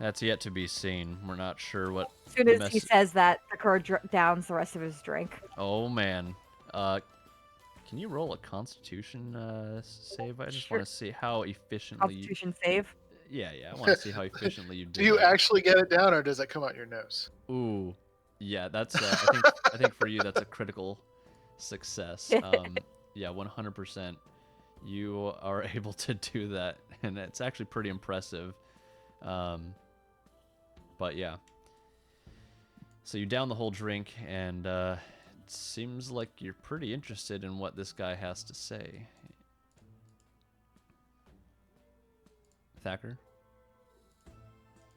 that's yet to be seen. We're not sure what. As soon as he says that, the Kurd downs the rest of his drink. Oh man. Can you roll a Constitution save? I just Sure. want to see how efficiently. Constitution save. Yeah. I want to see how efficiently you do. Do you that. actually get it down, or does it come out your nose? Ooh. Yeah, that's. I think for you that's a critical success. Yeah, 100%. You are able to do that, and it's actually pretty impressive. But yeah. So you down the whole drink, and it seems like you're pretty interested in what this guy has to say. Thacker?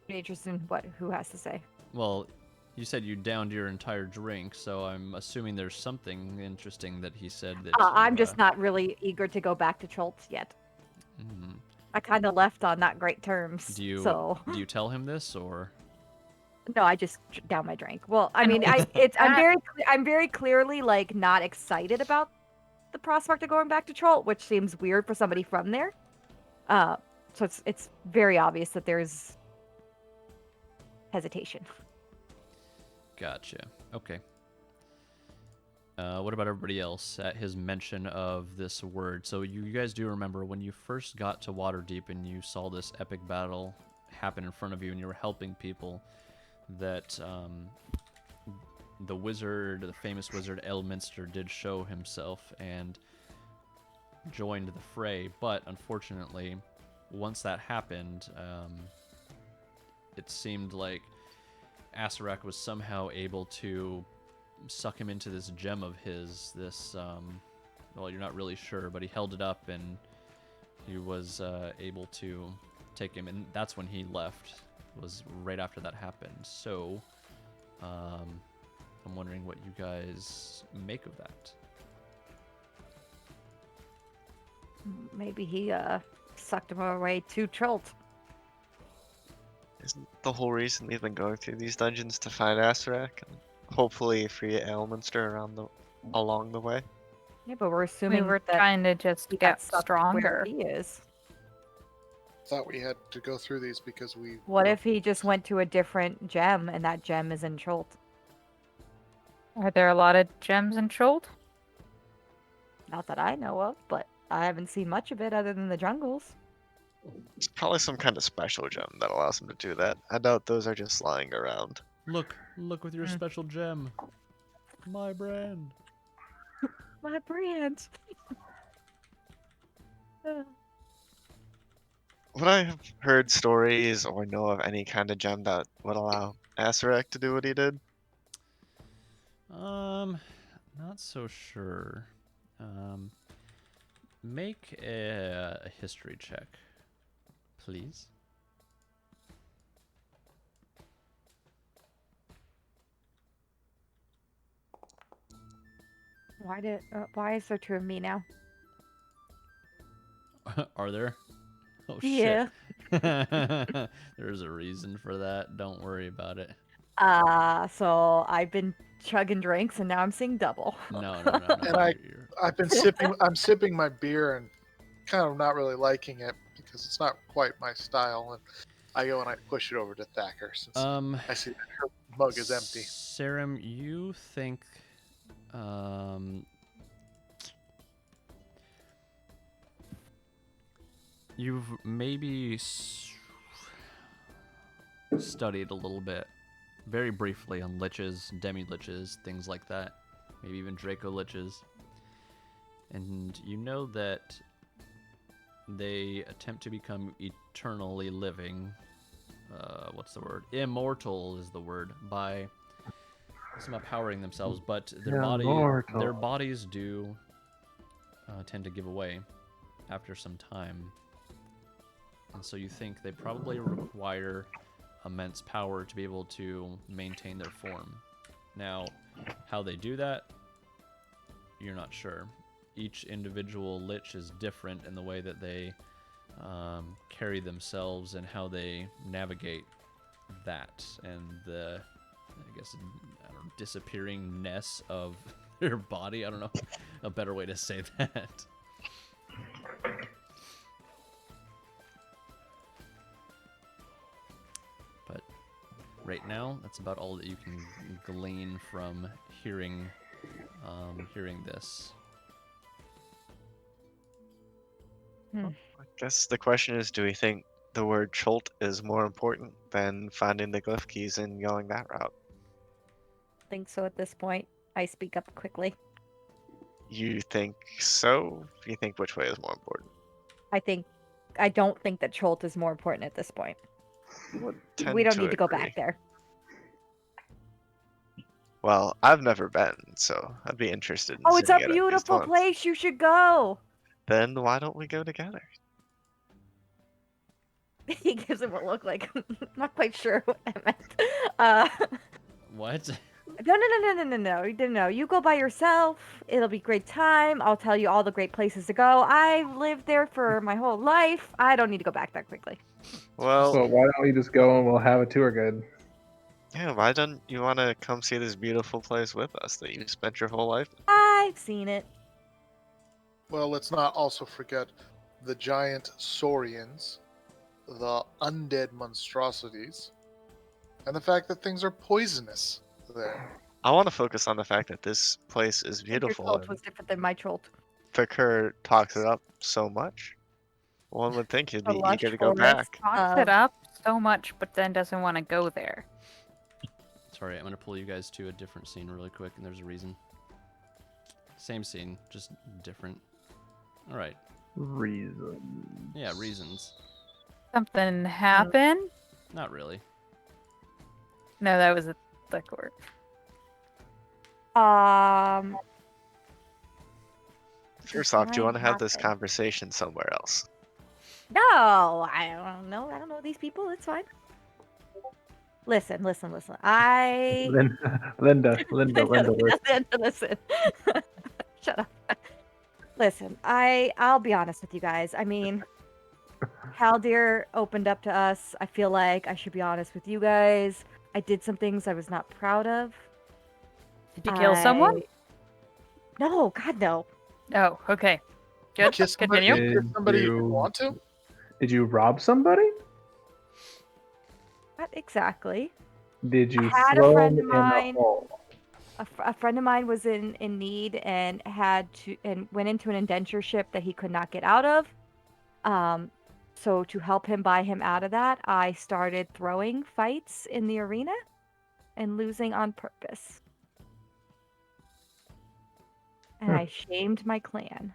Interested in who has to say. Well, you said you downed your entire drink, so I'm assuming there's something interesting that he said that. I'm just not really eager to go back to Trolt yet. I kind of left on not great terms. Do you tell him this, or? No, I just down my drink. Well, I mean, I'm very clearly like not excited about the prospect of going back to Trolt, which seems weird for somebody from there. So it's very obvious that there's hesitation. Gotcha. Okay. What about everybody else at his mention of this word? So you guys do remember when you first got to Waterdeep and you saw this epic battle happen in front of you and you were helping people, that the famous wizard Elminster did show himself and joined the fray. But unfortunately, once that happened, it seemed like Acerak was somehow able to suck him into this gem of his, well, you're not really sure, but he held it up and he was able to take him, and that's when he left. Was right after that happened. So, I'm wondering what you guys make of that. Maybe he sucked him away to Trolt. Isn't the whole reason we've been going through these dungeons to find Asarak and hopefully free Ailminster along the way? Yeah, but we're We assuming were that trying to just he get got stuck stronger. where he is. Thought we had to go through these because we. What if he just went to a different gem and that gem is in Trolt? Are there a lot of gems in Trolt? Not that I know of, but I haven't seen much of it other than the jungles. It's probably some kind of special gem that allows him to do that. I doubt those are just lying around. Look with your Hmm. special gem. My brand. My brand. Would I have heard stories or know of any kind of gem that would allow Asarak to do what he did? Not so sure. Make a history check, please. Why is there two of me now? Are there? Oh Yeah. shit. There's a reason for that. Don't worry about it. So I've been chugging drinks and now I'm seeing double. No. And I've been sipping. I'm sipping my beer and kind of not really liking it because it's not quite my style. And I go and I push it over to Thacker since I see that her mug is empty. Sarum, you think you've maybe studied a little bit, very briefly, on liches, demi-liches, things like that. Maybe even Draco liches. And you know that they attempt to become eternally living. What's the word? Immortal is the word. By somehow powering themselves, but their Immortal. bodies do tend to give away after some time. And so you think they probably require immense power to be able to maintain their form. Now, how they do that, you're not sure. Each individual lich is different in the way that they carry themselves and how they navigate that, and the, I guess, disappearingness of their body. I don't know a better way to say that. But right now, that's about all that you can glean from hearing this. I guess the question is, do we think the word Cholt is more important than finding the glyph keys and going that route? Think so at this point. I speak up quickly. You think so? You think which way is more important? I don't think that Trolt is more important at this point. Tend We don't need to go agree. back there. Well, I've never been, so I'd be interested in Oh, it's a seeing it at least beautiful once. place. You should go. Then why don't we go together? He gives him a look like, not quite sure what that meant. What? No. You go by yourself. It'll be a great time. I'll tell you all the great places to go. I've lived there for my whole life. I don't need to go back that quickly. Well, So why don't we just go and we'll have a tour guide? yeah, why don't you want to come see this beautiful place with us that you spent your whole life in? I've seen it. Well, let's not also forget the giant saurians, the undead monstrosities, and the fact that things are poisonous there. I want to focus on the fact that this place is Your beautiful, Trolt and was different than my Trolt. Fakur talks it up so much. One would think he'd The be lush eager to go forest. back. Talks it up so much, but then doesn't want to go there. Sorry, I'm gonna pull you guys to a different scene really quick, and there's a reason. Same scene, just different. All right. Reason. Yeah, reasons. Something happened? Not really. No, that was the court. First off, do you Fine, want to have this happen. conversation somewhere else? No, I don't know. I don't know these people. It's fine. Listen. I Linda, Linda, listen. Linda, listen. Shut up. Listen, I'll be honest with you guys. I mean, Haldir opened up to us. I feel like I should be honest with you guys. I did some things I was not proud of. Did you kill someone? No, God no. Oh, okay. Good. Kiss somebody, Continue. kiss somebody you didn't want to? Did you rob somebody? Not exactly. Did you had a throw friend him of in a mine- hole? A friend of mine was in need and went into an indentureship that he could not get out of. So to help him buy him out of that, I started throwing fights in the arena and losing on purpose. And I shamed my clan.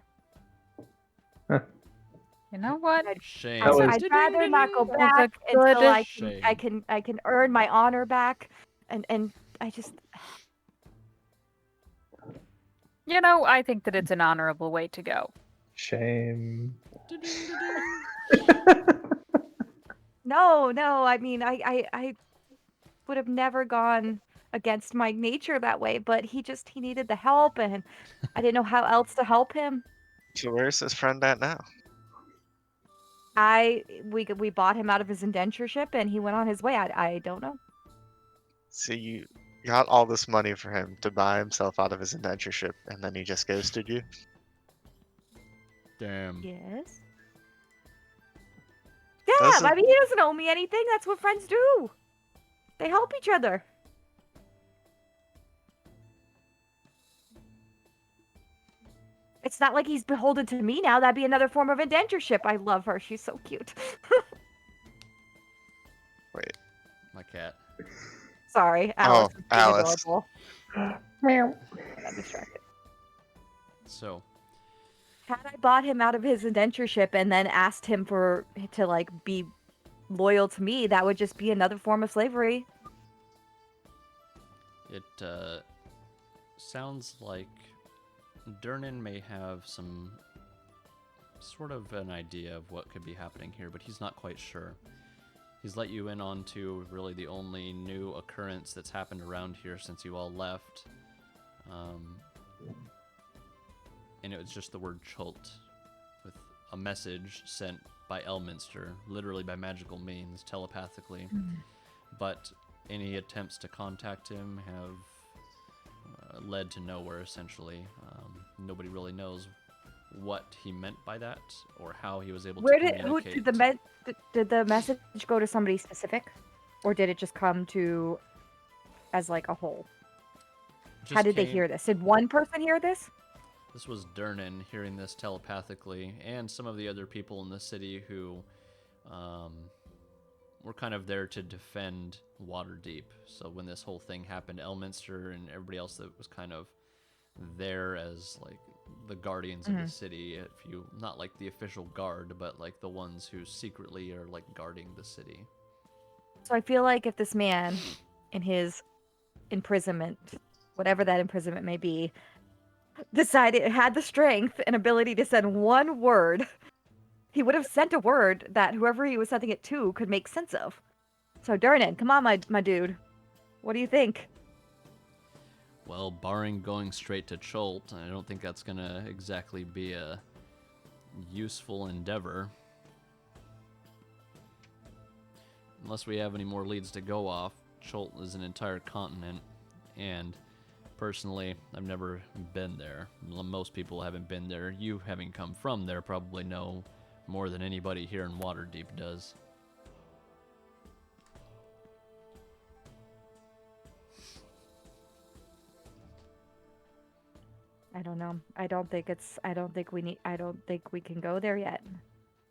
You know what? Shame. That was- I'd rather not go That was a back until good- I can earn my honor back, and I just You know, I think that it's an honorable way to go. Shame. no. I mean, I would have never gone against my nature that way, but he needed the help, and I didn't know how else to help him. So where's his friend at now? We bought him out of his indentureship, and he went on his way. I don't know. So you got all this money for him to buy himself out of his indentureship, and then he just ghosted you? Damn. Yes. Yeah, Doesn't- I mean, he doesn't owe me anything. That's what friends do. They help each other. It's not like he's beholden to me now. That'd be another form of indentureship. I love her. She's so cute. Wait. My cat. Sorry, Alice. is being Alice. adorable. Meow. I'm distracted. So, Had I bought him out of his indentureship and then asked him to like be loyal to me, that would just be another form of slavery. it sounds like Durnan may have some sort of an idea of what could be happening here, but he's not quite sure. He's let you in onto really the only new occurrence that's happened around here since you all left. And it was just the word Chult, with a message sent by Elminster, literally by magical means, telepathically. But any attempts to contact him have led to nowhere, essentially. Nobody really knows what he meant by that, or how he was able to communicate. Did the message go to somebody specific, or did it just come to as like a whole? Just How did they came- hear this? Did one person hear this? This was Durnan hearing this telepathically, and some of the other people in the city who were kind of there to defend Waterdeep. So when this whole thing happened, Elminster and everybody else that was kind of there as like the guardians of the city, if you not like the official guard, but like the ones who secretly are like guarding the city. So I feel like if this man, in his imprisonment, whatever that imprisonment may be, had the strength and ability to send one word, he would have sent a word that whoever he was sending it to could make sense of. So Durnan, come on, my dude. What do you think? Well, barring going straight to Chult, I don't think that's gonna exactly be a useful endeavor. Unless we have any more leads to go off, Chult is an entire continent, and personally, I've never been there. Most people haven't been there. You, having come from there, probably know more than anybody here in Waterdeep does. I don't know. I don't think we can go there yet.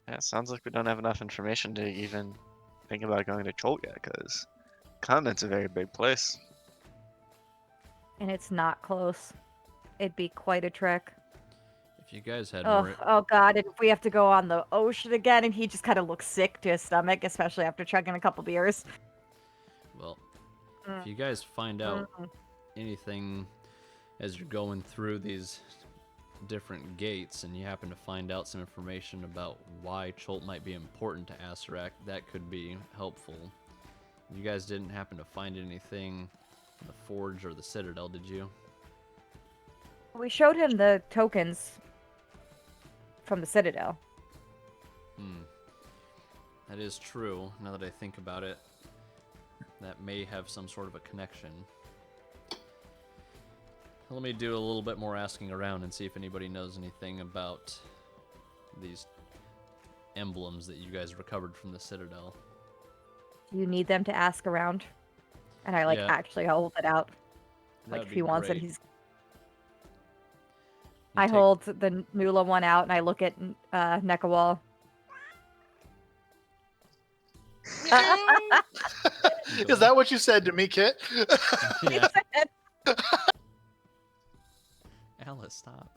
Yeah, it sounds like we don't have enough information to even think about going to Cholt yet, because continent's a very big place. And it's not close. It'd be quite a trek. If you guys had Oh, more... oh God! And if we have to go on the ocean again, and he just kind of looks sick to his stomach, especially after chugging a couple beers. Well, if you guys find out anything as you're going through these different gates and you happen to find out some information about why Cholt might be important to Asarak, that could be helpful. You guys didn't happen to find anything in the Forge or the Citadel, did you? We showed him the tokens from the Citadel. That is true, now that I think about it. That may have some sort of a connection. Let me do a little bit more asking around and see if anybody knows anything about these emblems that you guys recovered from the Citadel. You need them to ask around. And I Yeah. actually hold it out. That would If be he wants it, great. he's. You I take- hold the Nula one out and I look at Nekawal. Is that what you said to me, Kit? Yeah. Alice, stop.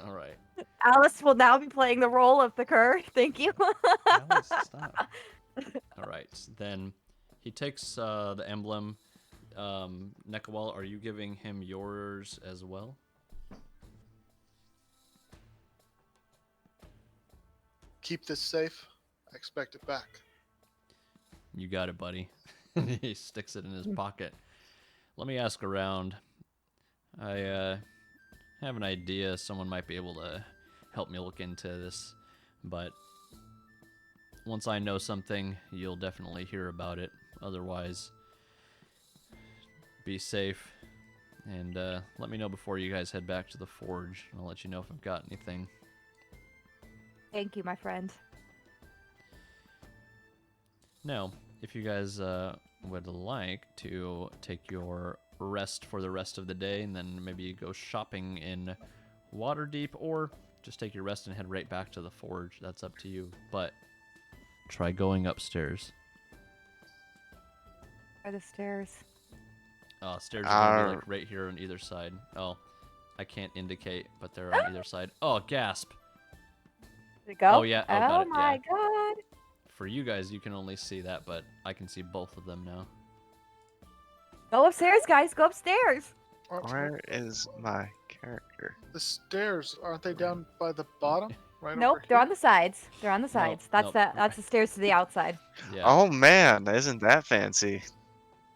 All right. Alice will now be playing the role of the cur. Thank you. Alice, stop. All right. Then he takes the emblem. Nekawal, are you giving him yours as well? Keep this safe. I expect it back. You got it, buddy. He sticks it in his pocket. Let me ask around. I have an idea someone might be able to help me look into this, but once I know something, you'll definitely hear about it. Otherwise, be safe, and let me know before you guys head back to the Forge. I'll let you know if I've got anything. Thank you, my friend. Now, if you guys would like to take your rest for the rest of the day and then maybe go shopping in Waterdeep, or just take your rest and head right back to the Forge, that's up to you. But try going upstairs. Are the stairs? Stairs are going to be like right here on either side. Oh, I can't indicate, but they're on either side. Oh, gasp. Did it go? Oh, yeah. Oh, got it. My Yeah. god. For you guys, you can only see that, but I can see both of them now. Go upstairs, guys. Go upstairs. Where is my character? The stairs, aren't they down by the bottom? Right Nope, over they're here? on the sides. They're on the sides. nope. That's the stairs to the outside. Yeah. Oh man, isn't that fancy?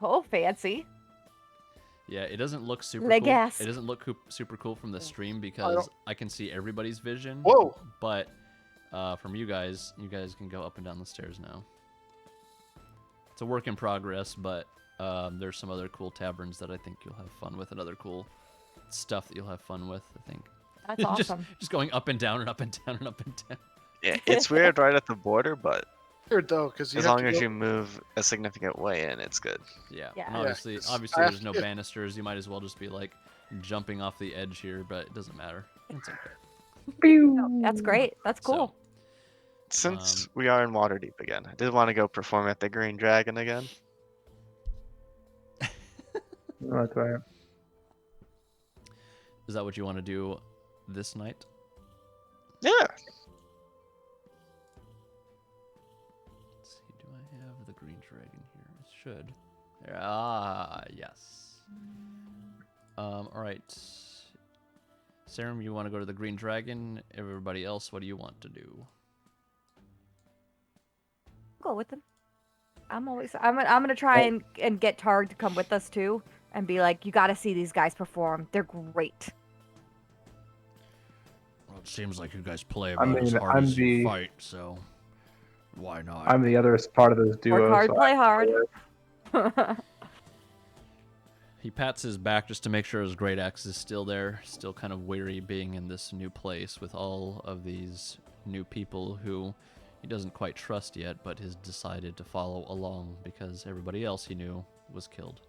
Oh, fancy. Yeah, it doesn't look super Le cool. gas. It doesn't look super cool from the stream I because don't- I can see everybody's vision. Whoa! But from you guys can go up and down the stairs now. It's a work in progress, but there's some other cool taverns that I think you'll have fun with, and other cool stuff that you'll have fun with, I think. That's awesome. just going up and down and up and down and up and down. Yeah, it's weird right at the border, but Weird though, because as long as you move a significant way in, it's good. Yeah. Yeah. And Yeah, obviously, 'cause obviously I there's no have- banisters. You might as well just be like jumping off the edge here, but it doesn't matter. It's okay. That's great. That's cool. Since we are in Waterdeep again, I did want to go perform at the Green Dragon again. That's right. Is that what you want to do this night? Yeah. Let's see, do I have the green dragon here? It should. There, yes. All right. Serum, you want to go to the green dragon? Everybody else, what do you want to do? Go with them. I'm gonna try and get Targ to come with us too, and be like, you got to see these guys perform. They're great. Well, it seems like you guys play I about as mean, hard I'm as you the- fight, so why not? I'm the other part of this duo. Work hard, so play hard. He pats his back just to make sure his great axe is still there, still kind of weary being in this new place with all of these new people who he doesn't quite trust yet, but has decided to follow along because everybody else he knew was killed.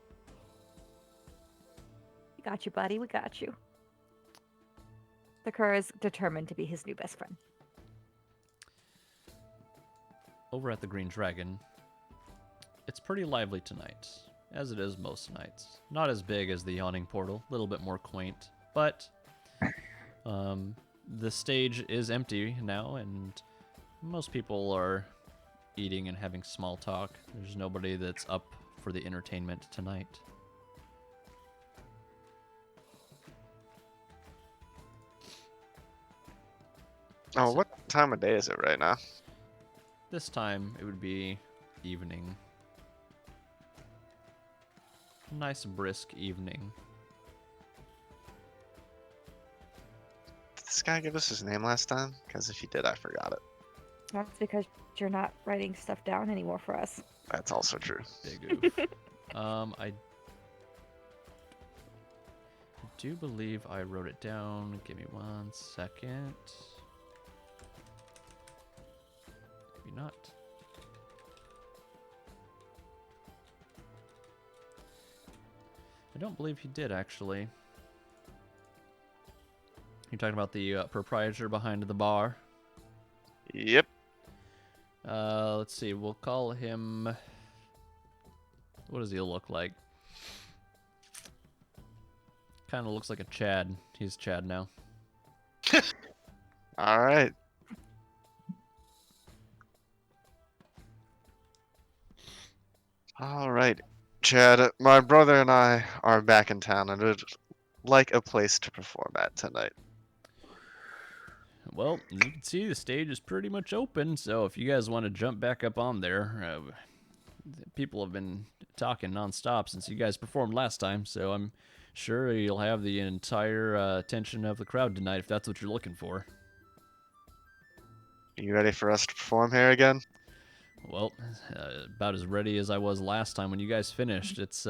We got you, buddy. We got you. The cur is determined to be his new best friend. Over at the Green Dragon, it's pretty lively tonight, as it is most nights. Not as big as the Yawning Portal, a little bit more quaint, but the stage is empty now, and most people are eating and having small talk. There's nobody that's up for the entertainment tonight. Oh, So what time of day is it right now? this time it would be evening. Nice brisk evening. Did this guy give us his name last time? Because if he did, I forgot it. That's because you're not writing stuff down anymore for us. That's also true. Big oof. I do believe I wrote it down. Give me 1 second. Maybe not. I don't believe he did, actually. You're talking about the proprietor behind the bar? Yep. Let's see. We'll call him... What does he look like? Kind of looks like a Chad. He's Chad now. All right. All right, Chad. My brother and I are back in town and would like a place to perform at tonight. Well, as you can see, the stage is pretty much open, so if you guys want to jump back up on there, people have been talking nonstop since you guys performed last time, so I'm sure you'll have the entire attention of the crowd tonight if that's what you're looking for. Are you ready for us to perform here again? Well, about as ready as I was last time when you guys finished. It's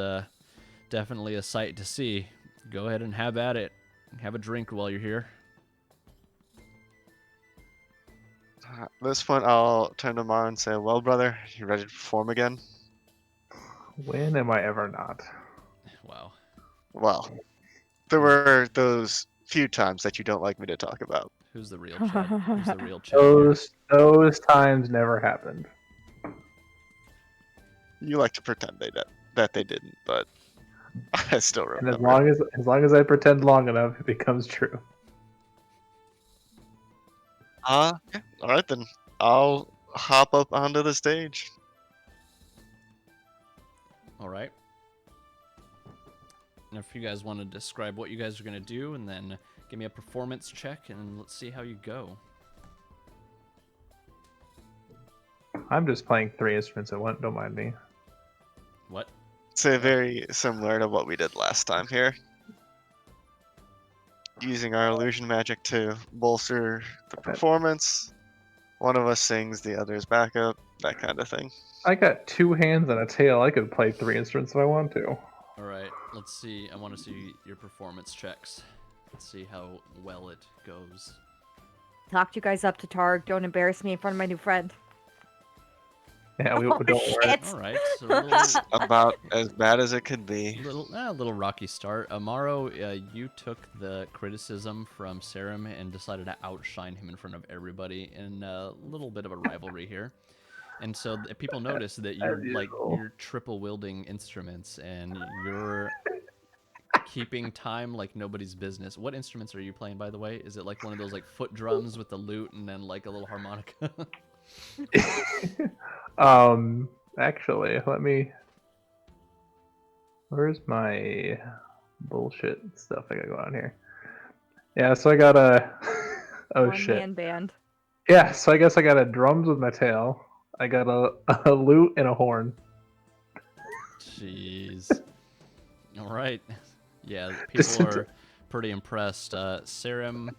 definitely a sight to see. Go ahead and have at it. Have a drink while you're here. At this point, I'll turn to Mar and say, well, brother, you ready to perform again? When am I ever not? Wow. Well, there were those few times that you don't like me to talk about. Who's the real Chad? Who's the real Chad? here? Those times never happened. You like to pretend that they didn't, but I still And remember. as long as I pretend long enough, it becomes true. Okay. All right, then. I'll hop up onto the stage. All right. And if you guys want to describe what you guys are going to do and then give me a performance check and let's see how you go. I'm just playing 3 instruments at once. Don't mind me. What? It's very similar to what we did last time here. Using our illusion magic to bolster the performance. One of us sings, the other's backup, that kind of thing. I got 2 hands and a tail. I could play 3 instruments if I want to. All right. Let's see. I want to see your performance checks. Let's see how well it goes. Talked you guys up to Targ. Don't embarrass me in front of my new friend. Yeah, we Oh, don't worry. shit. All right. So a little, It's about as bad as it could be. little rocky start. Amaro, you took the criticism from Serum and decided to outshine him in front of everybody in a little bit of a rivalry here. And so people notice that you're usual. you're triple wielding instruments and you're keeping time like nobody's business. What instruments are you playing, by the way? Is it like one of those like foot drums with the lute and then like a little harmonica? Actually, let me. Where's my bullshit stuff I got going on here? Yeah, so I got a. Oh One shit. man band. Yeah, so I guess I got a drums with my tail. I got a lute and a horn. Jeez. All right. Yeah, people are pretty impressed. Serum,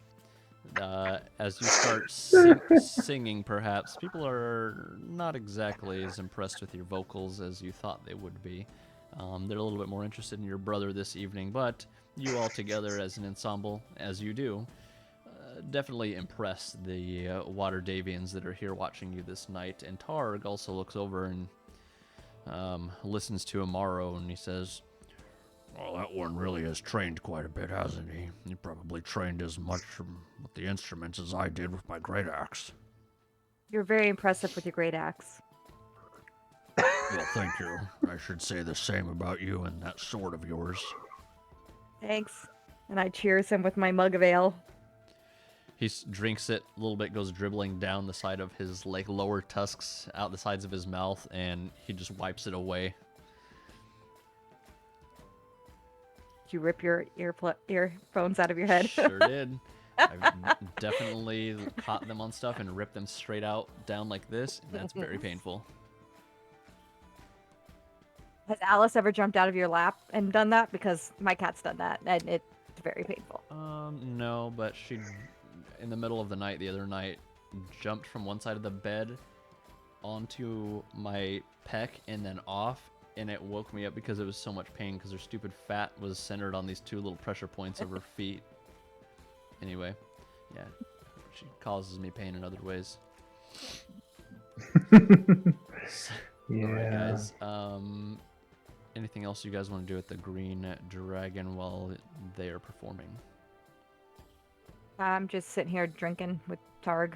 as you start singing, perhaps, people are not exactly as impressed with your vocals as you thought they would be. They're a little bit more interested in your brother this evening, but you all together as an ensemble, as you do, definitely impress the Water Davians that are here watching you this night. And Targ also looks over and listens to Amaro, and he says, Well, that one really has trained quite a bit, hasn't he? He probably trained as much with the instruments as I did with my great axe. You're very impressive with your great axe. Well, thank you. I should say the same about you and that sword of yours. Thanks. And I cheers him with my mug of ale. he drinks it a little bit, goes dribbling down the side of his like lower tusks, out the sides of his mouth, and he just wipes it away. Did you rip your earphones out of your head? Sure did. I've definitely caught them on stuff and ripped them straight out down like this, and that's very painful. Has Alice ever jumped out of your lap and done that? Because my cat's done that, and it's very painful. No, but she, in the middle of the night the other night, jumped from one side of the bed onto my pec and then off, and it woke me up because it was so much pain because her stupid fat was centered on these two little pressure points of her feet. Anyway, yeah, she causes me pain in other ways. Yeah. Alright, guys. Anything else you guys want to do with the Green Dragon while they are performing? I'm just sitting here drinking with Targ.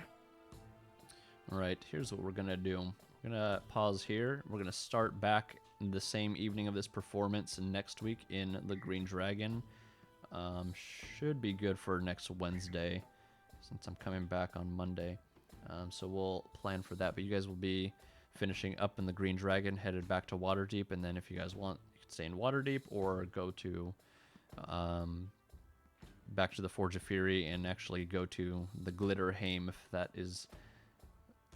Alright, here's what we're gonna do. We're gonna pause here. We're gonna start back the same evening of this performance next week in the Green Dragon. Should be good for next Wednesday, since I'm coming back on Monday. So we'll plan for that. But you guys will be finishing up in the Green Dragon, headed back to Waterdeep, and then if you guys want, you can stay in Waterdeep or go to back to the Forge of Fury and actually go to the Glitterheim if that is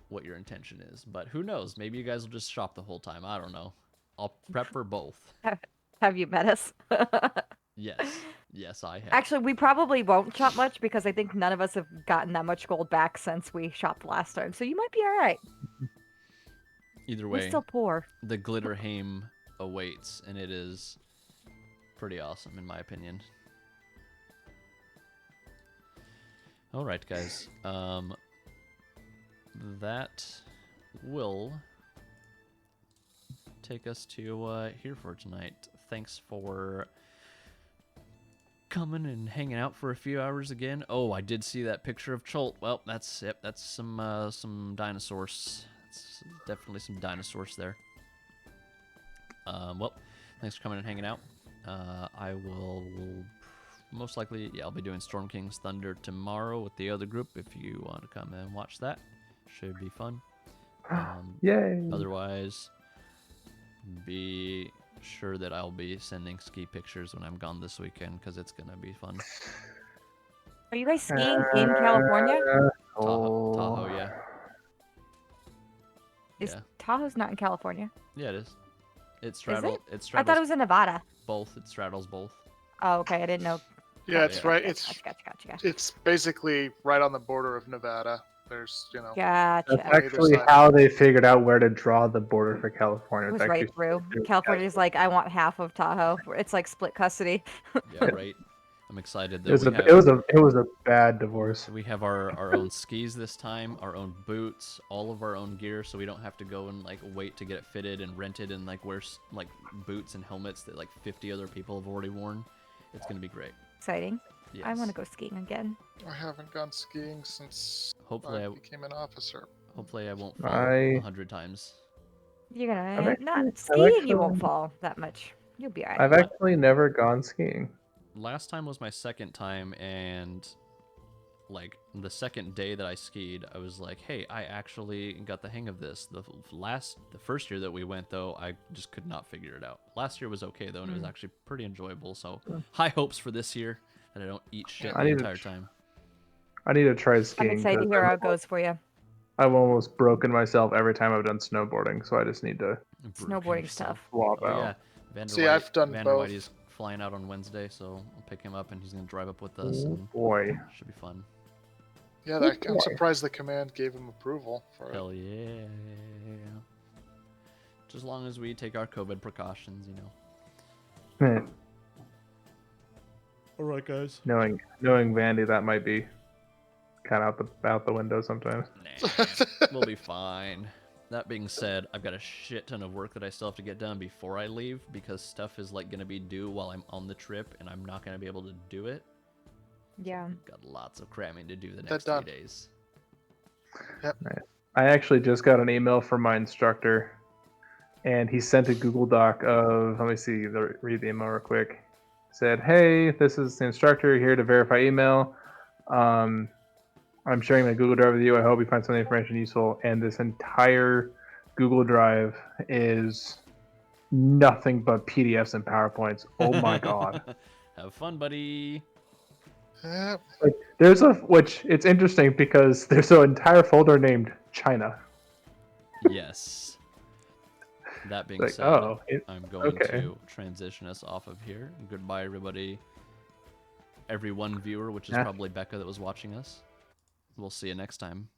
what your intention is. But who knows? Maybe you guys will just shop the whole time. I don't know. I'll prep for both. Have you met us? Yes, I have. Actually, we probably won't shop much because I think none of us have gotten that much gold back since we shopped last time. So you might be all right. Either We're way, still poor. the Glitterheim awaits, and it is pretty awesome in my opinion. All right, guys. That will take us to here for tonight. Thanks for coming and hanging out for a few hours again. Oh, I did see that picture of Cholt. Well, that's it. That's some dinosaurs. It's definitely some dinosaurs there. Well, thanks for coming and hanging out. I will most likely, yeah, I'll be doing Storm King's Thunder tomorrow with the other group. If you want to come and watch that, should be fun. Yay! Otherwise, be sure that I'll be sending ski pictures when I'm gone this weekend because it's gonna be fun. Are you guys skiing in California? Tahoe, yeah. Is Tahoe's not in California? Yeah, it is. It Is straddles. it? It I straddles thought it was in Nevada. both. It straddles both. Oh, okay. I didn't know. Yeah, it's Yeah. right. Gotcha. It's basically right on the border of Nevada. There's, Gotcha. That's on either actually side. how they figured out where to draw the border for California. It was It's right actually through. California's like, I want half of Tahoe. It's like split custody. Yeah, right. I'm excited It though. was it was a bad divorce. We have our own skis this time, our own boots, all of our own gear, so we don't have to go and like wait to get it fitted and rented and like wear like boots and helmets that like 50 other people have already worn. It's gonna be great. Exciting. Yes. I want to go skiing again. I haven't gone skiing since Hopefully I I became an officer. hopefully I won't fall I- 100 times. You're I've gonna actually- not I've skiing. You won't actually- fall that much. You'll be alright. I've actually never gone skiing. Last time was my second time, and like the second day that I skied, I was like, hey, I actually got the hang of this. The first year that we went though, I just could not figure it out. Last year was okay though, and it was actually pretty enjoyable. So high hopes for this year that I don't eat shit I the need to entire time. I need to try I'm skiing. excited to 'cause hear how it goes for you. I've almost broken myself every time I've done snowboarding, so I just need to Snowboarding's tough. swap Oh out. yeah, Vander See, I've done Vander both. Whitey's flying out on Wednesday, so I'll pick him up and he's gonna drive up with us, Oh and boy. should be fun. Yeah, Good I'm boy. surprised the command gave him approval for it. Hell yeah. Just as long as we take our COVID precautions, you know. All right, guys. knowing Vandy, that might be kind of out the window sometimes. Nah, we'll be fine. That being said, I've got a shit ton of work that I still have to get done before I leave because stuff is like gonna be due while I'm on the trip, and I'm not gonna be able to do it. Yeah. Got lots of cramming to do the That next done. 3 days. I actually just got an email from my instructor, and he sent a Google Doc of, let me see, read the email real quick. Said, hey, this is the instructor here to verify email. I'm sharing my Google Drive with you. I hope you find some of the information useful. And this entire Google Drive is nothing but PDFs and PowerPoints. Oh my god. Have fun, buddy. Eh, Like, there's a which it's interesting because there's an entire folder named China. Yes. That being Like, said, oh, I'm going okay. to transition us off of here. Goodbye, everybody. Every one viewer, which is Yeah. probably Becca that was watching us. We'll see you next time.